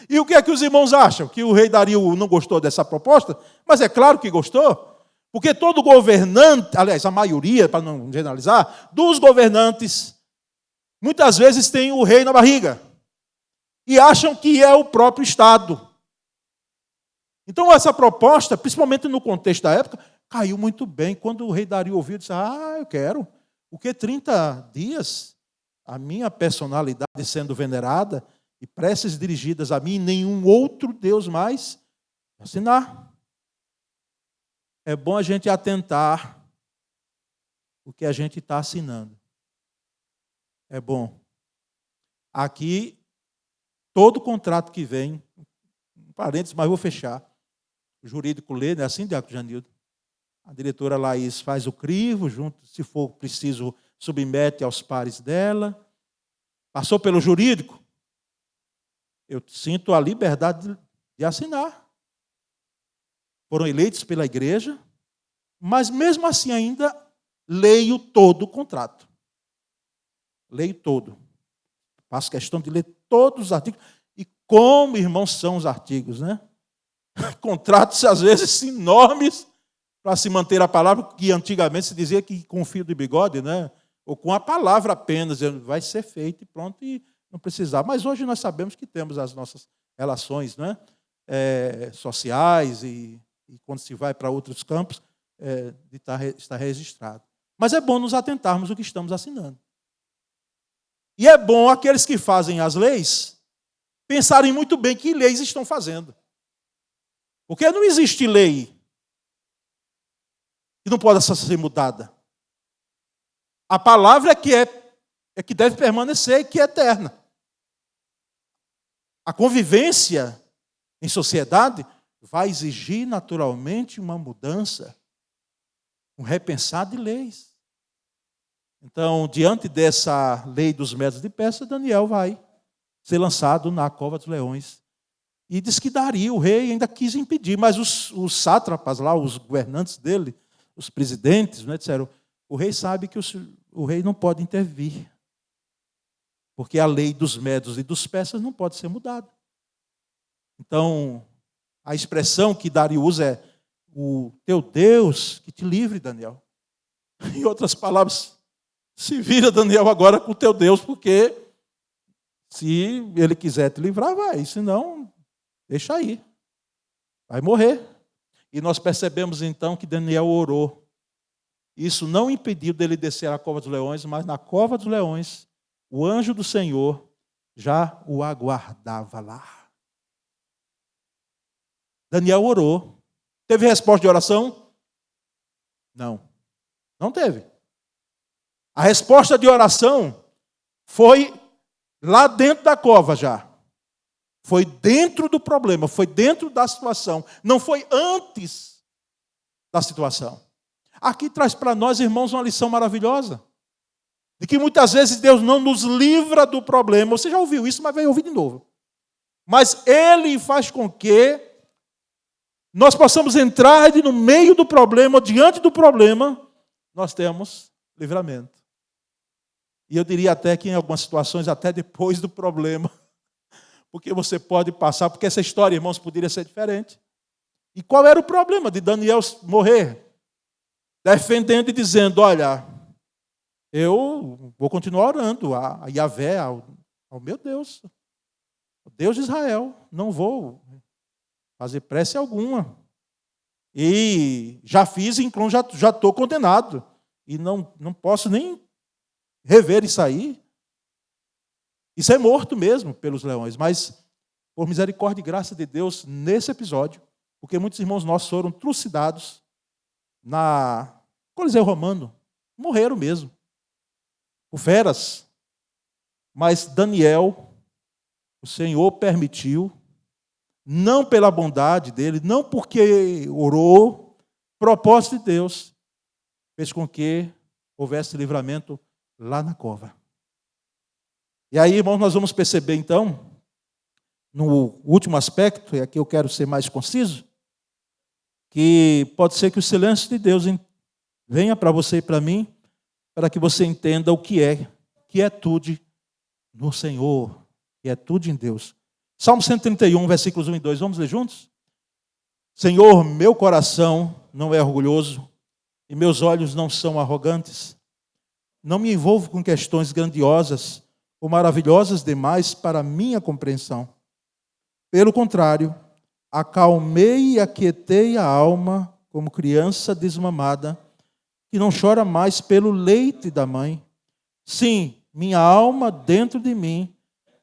E o que é que os irmãos acham? Que o rei Dario não gostou dessa proposta? Mas é claro que gostou, Porque todo governante, aliás, a maioria, para não generalizar, dos governantes, muitas vezes tem o rei na barriga. E acham que é o próprio Estado. Então, essa proposta, principalmente no contexto da época, caiu muito bem. Quando o rei Dario ouviu, disse, eu quero. Porque 30 dias, a minha personalidade sendo venerada e preces dirigidas a mim, nenhum outro Deus mais assinar. É bom a gente atentar o que a gente está assinando. É bom. Aqui, todo contrato que vem, parênteses, mas vou fechar. O jurídico lê, não é assim, Diácono Janildo? A diretora Laís faz o crivo, junto, se for preciso, submete aos pares dela. Passou pelo jurídico, eu sinto a liberdade de assinar. Foram eleitos pela igreja, mas mesmo assim ainda leio todo o contrato. Leio todo. Faço questão de ler todos os artigos. E como, irmãos, são os artigos, né? Contratos, às vezes, enormes para se manter a palavra, que antigamente se dizia que com fio de bigode, né? Ou com a palavra apenas, vai ser feito e pronto, e não precisar. Mas hoje nós sabemos que temos as nossas relações, né? Sociais e quando se vai para outros campos, de estar registrado. Mas é bom nos atentarmos ao que estamos assinando. E é bom aqueles que fazem as leis pensarem muito bem que leis estão fazendo. Porque não existe lei que não pode ser mudada. A palavra é que deve permanecer e que é eterna. A convivência em sociedade vai exigir naturalmente uma mudança, um repensar de leis. Então, diante dessa lei dos metros de peça, Daniel vai ser lançado na cova dos leões. E diz que Dario, o rei, ainda quis impedir, mas os sátrapas lá, os governantes dele, os presidentes, né, disseram, o rei sabe que o rei não pode intervir, porque a lei dos medos e dos persas não pode ser mudada. Então, a expressão que Dario usa é o teu Deus que te livre, Daniel. Em outras palavras, se vira, Daniel, agora com o teu Deus, porque se ele quiser te livrar, vai, senão, deixa aí, vai morrer. E nós percebemos então que Daniel orou. Isso não impediu dele descer à cova dos leões, mas na cova dos leões, o anjo do Senhor já o aguardava lá. Daniel orou. Teve resposta de oração? Não. Não teve. A resposta de oração foi lá dentro da cova já. Foi dentro do problema, foi dentro da situação. Não foi antes da situação. Aqui traz para nós, irmãos, uma lição maravilhosa. De que muitas vezes Deus não nos livra do problema. Você já ouviu isso, mas vai ouvir de novo. Mas Ele faz com que nós possamos entrar no meio do problema, diante do problema, nós temos livramento. E eu diria até que em algumas situações, até depois do problema, porque você pode passar, porque essa história, irmãos, poderia ser diferente. E qual era o problema de Daniel morrer? Defendendo e dizendo, olha, eu vou continuar orando a Yahvé, ao meu Deus, o Deus de Israel, não vou fazer prece alguma. E já fiz, então já estou condenado. E não posso nem rever isso aí. Isso é morto mesmo pelos leões. Mas, por misericórdia e graça de Deus, nesse episódio, porque muitos irmãos nossos foram trucidados na Coliseu Romano, morreram mesmo, por feras. Mas Daniel, o Senhor permitiu, não pela bondade dele, não porque orou, propósito de Deus, fez com que houvesse livramento lá na cova. E aí, irmãos, nós vamos perceber então, no último aspecto, e aqui eu quero ser mais conciso, que pode ser que o silêncio de Deus venha para você e para mim, para que você entenda o que é quietude no Senhor, quietude em Deus. Salmo 131, versículos 1 e 2, vamos ler juntos? Senhor, meu coração não é orgulhoso e meus olhos não são arrogantes. Não me envolvo com questões grandiosas ou maravilhosas demais para minha compreensão. Pelo contrário, acalmei e aquietei a alma como criança desmamada, que não chora mais pelo leite da mãe. Sim, minha alma dentro de mim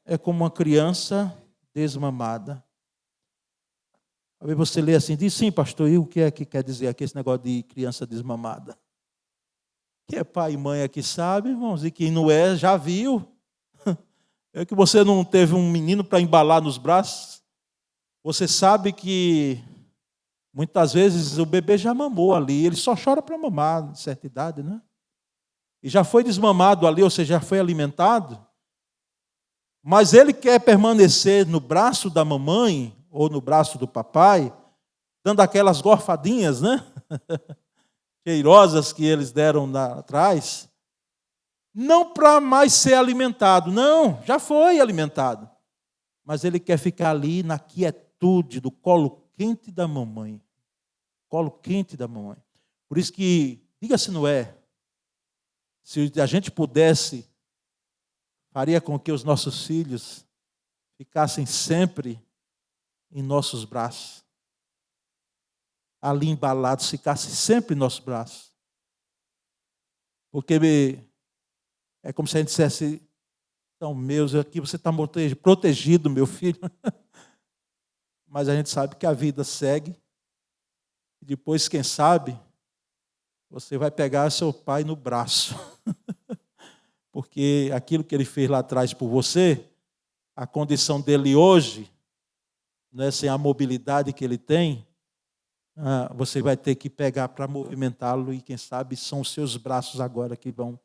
é como uma criança desmamada. Aí você lê assim, diz, sim, pastor, e o que é que quer dizer aqui esse negócio de criança desmamada? Que é pai e mãe aqui sabe, irmãos, e quem não é, já viu. É que você não teve um menino para embalar nos braços. Você sabe que muitas vezes o bebê já mamou ali, ele só chora para mamar, de certa idade, né? E já foi desmamado ali, ou seja, já foi alimentado. Mas ele quer permanecer no braço da mamãe ou no braço do papai, dando aquelas gorfadinhas, né? Cheirosas que eles deram lá atrás. Não para mais ser alimentado, não, já foi alimentado. Mas ele quer ficar ali na quietude do colo quente da mamãe. Colo quente da mamãe. Por isso que, diga se não é, se a gente pudesse, faria com que os nossos filhos ficassem sempre em nossos braços. Ali embalados, ficassem sempre em nossos braços. Porque é como se a gente dissesse, então, meus, aqui você está protegido, meu filho. Mas a gente sabe que a vida segue. E depois, quem sabe, você vai pegar seu pai no braço. Porque aquilo que ele fez lá atrás por você, a condição dele hoje, né, sem a mobilidade que ele tem, você vai ter que pegar para movimentá-lo e, quem sabe, são os seus braços agora que vão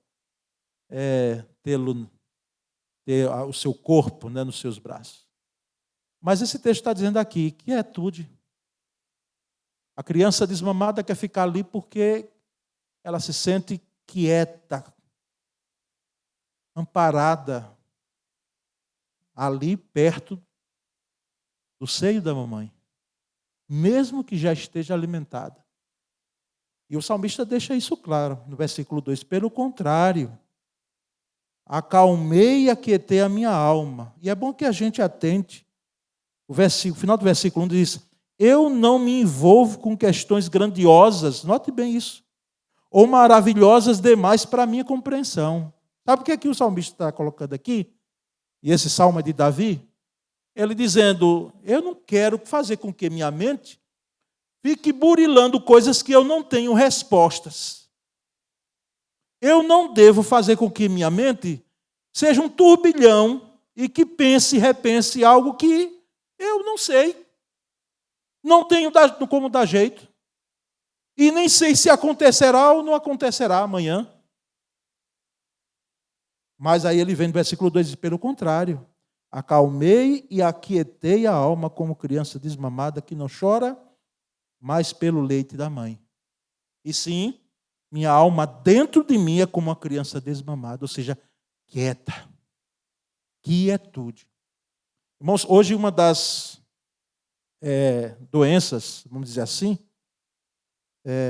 ter o seu corpo, né, nos seus braços. Mas esse texto está dizendo aqui, quietude. A criança desmamada quer ficar ali porque ela se sente quieta, amparada, ali perto do seio da mamãe, mesmo que já esteja alimentada. E o salmista deixa isso claro no versículo 2. Pelo contrário, acalmei e aquietei a minha alma. E é bom que a gente atente. O final do versículo 1 diz, eu não me envolvo com questões grandiosas, note bem isso, ou maravilhosas demais para a minha compreensão. Sabe o que é que o salmista está colocando aqui? E esse salmo é de Davi. Ele dizendo, eu não quero fazer com que minha mente fique burilando coisas que eu não tenho respostas. Eu não devo fazer com que minha mente seja um turbilhão e que pense e repense algo que eu não sei. Não tenho como dar jeito. E nem sei se acontecerá ou não acontecerá amanhã. Mas aí ele vem no versículo 2 e diz, pelo contrário, acalmei e aquietei a alma como criança desmamada que não chora mais pelo leite da mãe. E sim, minha alma dentro de mim é como uma criança desmamada, ou seja, quieta. Quietude. Irmãos, hoje uma das doenças, vamos dizer assim,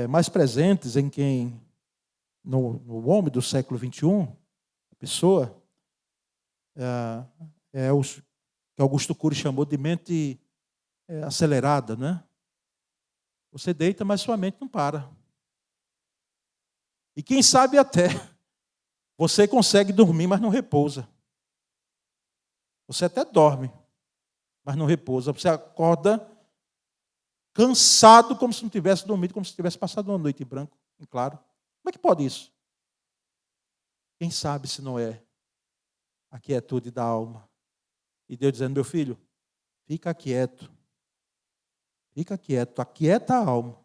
mais presentes em quem, no homem do século XXI, a pessoa, o que Augusto Cury chamou de mente acelerada, né? Você deita, mas sua mente não para. E quem sabe até você consegue dormir, mas não repousa. Você até dorme, mas não repousa. Você acorda cansado, como se não tivesse dormido, como se tivesse passado uma noite em branco, em claro. Como é que pode isso? Quem sabe se não é a quietude da alma. E Deus dizendo, meu filho, fica quieto. Fica quieto, aquieta a alma.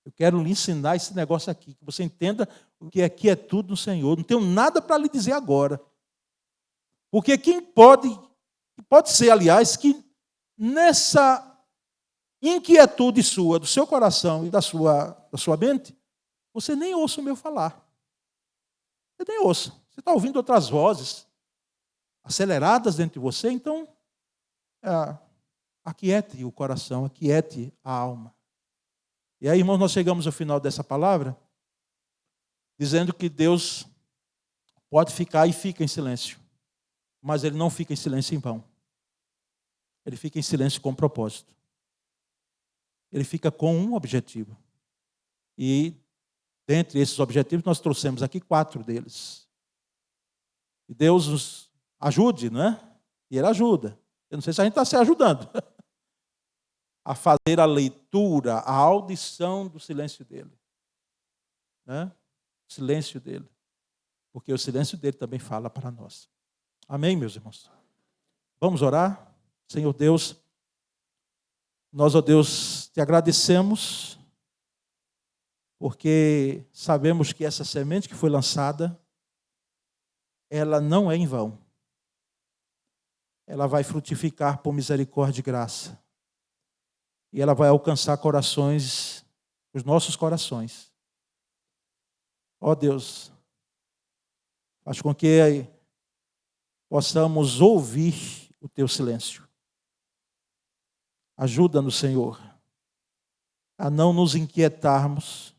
Eu quero lhe ensinar esse negócio aqui, que você entenda o que é quietude no Senhor. Não tenho nada para lhe dizer agora. Porque quem pode ser, aliás, que nessa inquietude sua, do seu coração e da sua mente, você nem ouça o meu falar. Você nem ouça. Você está ouvindo outras vozes aceleradas dentro de você, então aquiete o coração, aquiete a alma. E aí, irmãos, nós chegamos ao final dessa palavra, dizendo que Deus pode ficar e fica em silêncio, mas Ele não fica em silêncio em vão. Ele fica em silêncio com propósito. Ele fica com um objetivo. E, dentre esses objetivos, nós trouxemos aqui 4 deles. E Deus nos ajude, não é? E Ele ajuda. Eu não sei se a gente está se ajudando a fazer a leitura, a audição do silêncio dele. Né? O silêncio dele. Porque o silêncio dele também fala para nós. Amém, meus irmãos? Vamos orar? Senhor Deus, nós, ó Deus, te agradecemos, porque sabemos que essa semente que foi lançada, ela não é em vão. Ela vai frutificar por misericórdia e graça. E ela vai alcançar corações, os nossos corações. Ó Deus, faz com que possamos ouvir o teu silêncio. Ajuda-nos, Senhor, a não nos inquietarmos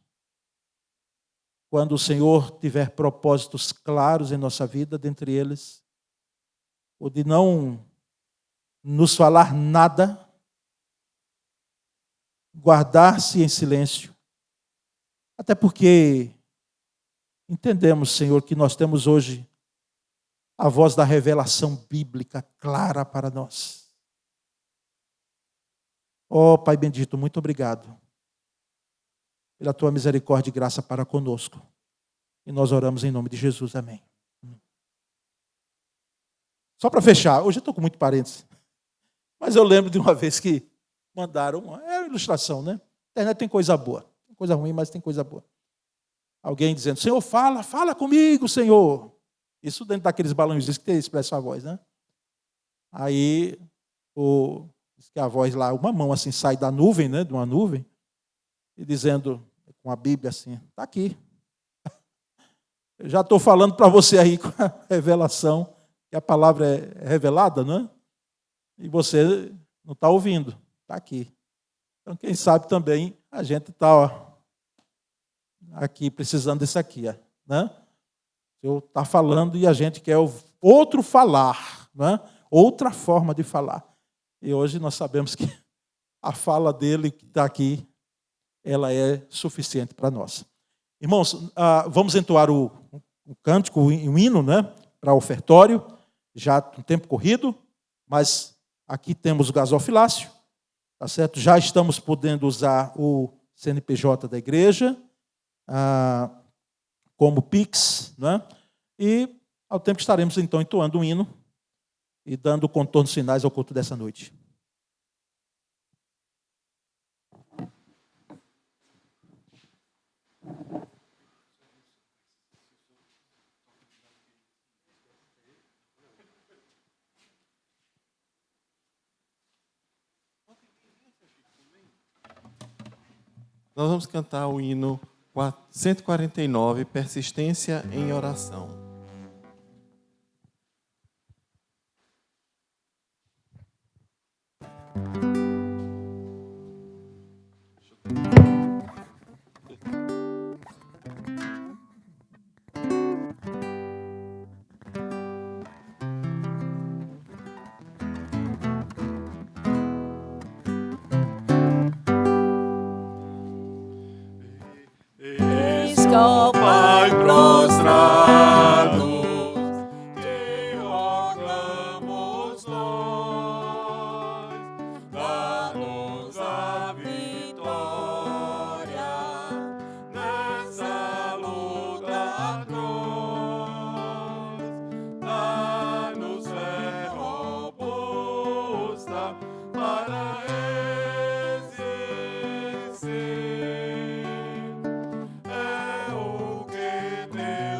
quando o Senhor tiver propósitos claros em nossa vida, dentre eles, ou de não nos falar nada, guardar-se em silêncio. Até porque entendemos, Senhor, que nós temos hoje a voz da revelação bíblica clara para nós. Ó Pai bendito, muito obrigado pela tua misericórdia e graça para conosco. E nós oramos em nome de Jesus, amém. Só para fechar, hoje eu estou com muito parênteses, mas eu lembro de uma vez que mandaram, é uma ilustração, né? A internet tem coisa boa, tem coisa ruim, mas tem coisa boa. Alguém dizendo, Senhor, fala comigo, Senhor. Isso dentro daqueles balãozinhos que expressa a voz, né? Aí, diz que a voz lá, uma mão assim sai da nuvem, né? De uma nuvem, e dizendo, com a Bíblia assim, está aqui. Eu já estou falando para você aí com a revelação, que a palavra é revelada, né? E você não está ouvindo, está aqui. Então, quem sabe também a gente está aqui precisando desse aqui, né? O Senhor está falando e a gente quer outro falar, né? Outra forma de falar. E hoje nós sabemos que a fala dele que está aqui, ela é suficiente para nós. Irmãos, vamos entoar o cântico, o hino, né? Para o ofertório, já um tempo corrido, mas aqui temos o gasofilácio, tá certo? Já estamos podendo usar o CNPJ da igreja, como Pix, né? E ao tempo estaremos então entoando um hino e dando contornos finais ao culto dessa noite. Nós vamos cantar o hino 149, Persistência em Oração. Ó Pai prostrados, te rogamos nós, dá-nos a vitória nessa luta atroz, dá-nos fé robusta para resistir.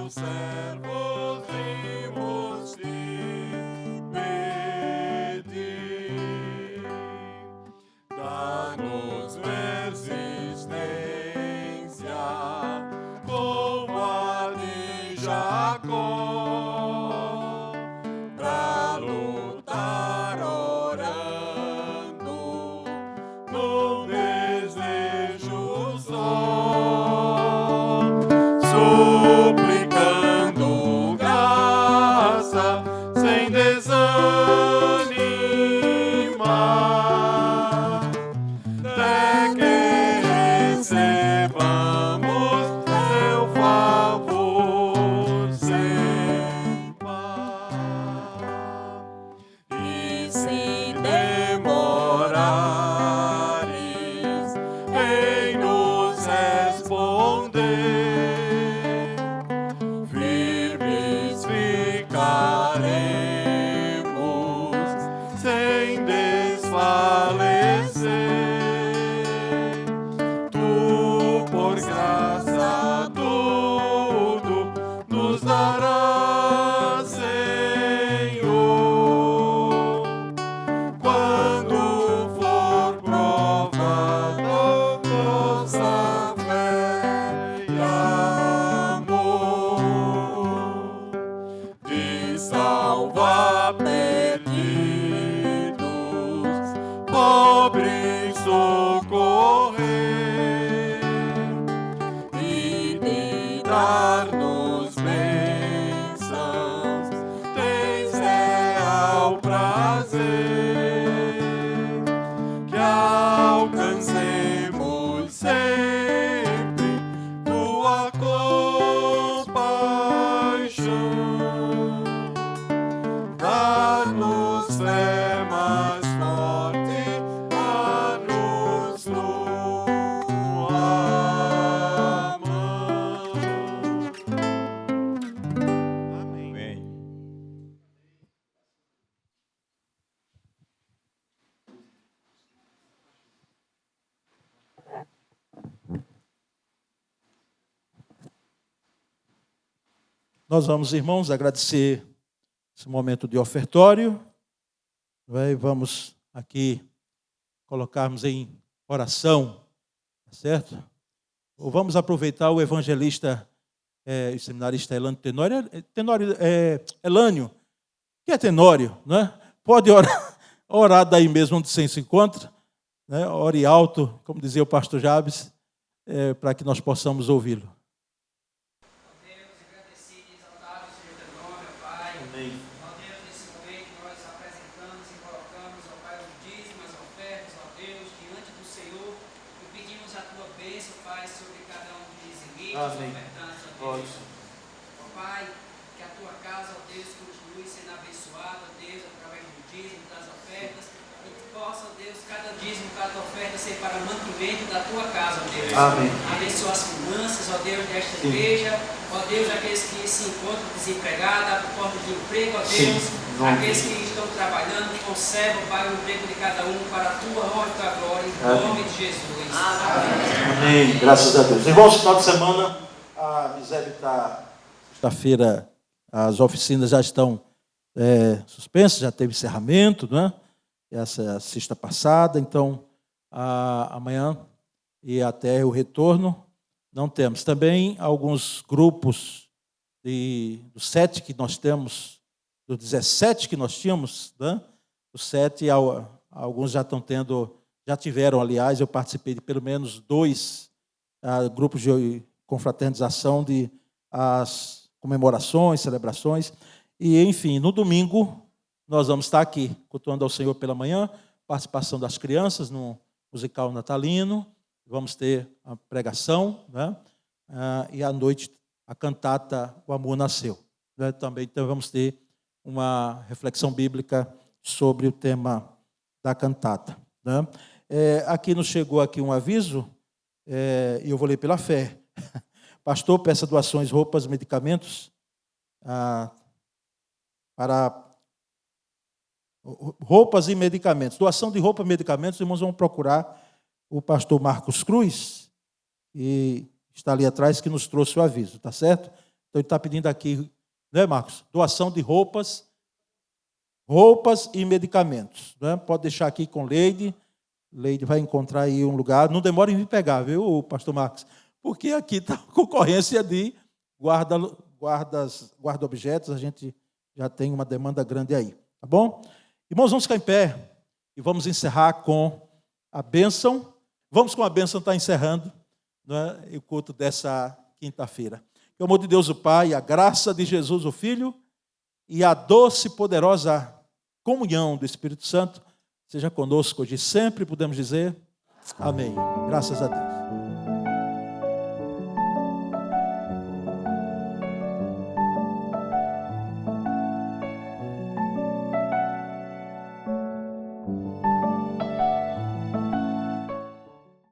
Servos vimos te pedir, dá-nos persistência como a de Jacó, pra lutar orando com desejos pobre socorrer e de dar-nos bênçãos, tens real prazer, que alcancemos sempre tua compaixão. Dar-nos fé mais forte, dar-nos tua mão. Amém. Nós vamos, irmãos, agradecer esse momento de ofertório. Vamos aqui colocarmos em oração, tá certo? Ou vamos aproveitar o evangelista e seminarista Elânio Elânio, que é Tenório, né? Pode orar daí mesmo onde você se encontra, né? Ore alto, como dizia o pastor Jabes, para que nós possamos ouvi-lo. Amém. Ó Pai, que a tua casa, ó Deus, continue sendo abençoada, ó Deus, através do dízimo, das ofertas, e que possa, ó Deus, cada dízimo, cada oferta ser para o mantimento da tua casa, ó Deus. Amém. Abençoa as finanças, ó Deus, desta igreja, ó Deus, aqueles que se encontram desempregados, abre porta de emprego, ó Deus, aqueles que estão trabalhando, conserva, Pai, o emprego de cada um para a tua honra e tua glória, em nome de Jesus. Amém. Graças a Deus. Irmãos, final de semana, a Miséria está... Sexta-feira, as oficinas já estão suspensas, já teve encerramento, né? Essa é a sexta passada, então, amanhã e até o retorno, não temos. Também alguns grupos dos 7 que nós temos, dos 17 que nós tínhamos, né? Os 7, alguns já estão tendo... Já tiveram, aliás, eu participei de pelo menos 2 grupos de confraternização de as comemorações, celebrações. E, enfim, no domingo, nós vamos estar aqui, cultuando ao Senhor pela manhã, participação das crianças no musical natalino, vamos ter a pregação, né? E à noite a cantata O Amor Nasceu. Né? Também então, vamos ter uma reflexão bíblica sobre o tema da cantata. Né? Aqui nos chegou aqui um aviso, e eu vou ler pela fé. Pastor, peça doações, roupas, medicamentos, para roupas e medicamentos. Doação de roupa e medicamentos, os irmãos vão procurar o pastor Marcos Cruz, e está ali atrás que nos trouxe o aviso, tá certo? Então ele está pedindo aqui, né, Marcos? Doação de roupas e medicamentos. Né? Pode deixar aqui com Leide. Leide vai encontrar aí um lugar. Não demore em vir pegar, viu, pastor Marcos? Porque aqui está a concorrência de guarda-objetos. A gente já tem uma demanda grande aí. Tá bom? Irmãos, vamos ficar em pé e vamos encerrar com a bênção. Vamos com a bênção estar encerrando, né, o culto dessa quinta-feira. Que o amor de Deus o Pai, a graça de Jesus o Filho e a doce e poderosa comunhão do Espírito Santo seja conosco hoje e sempre, podemos dizer amém. Graças a Deus.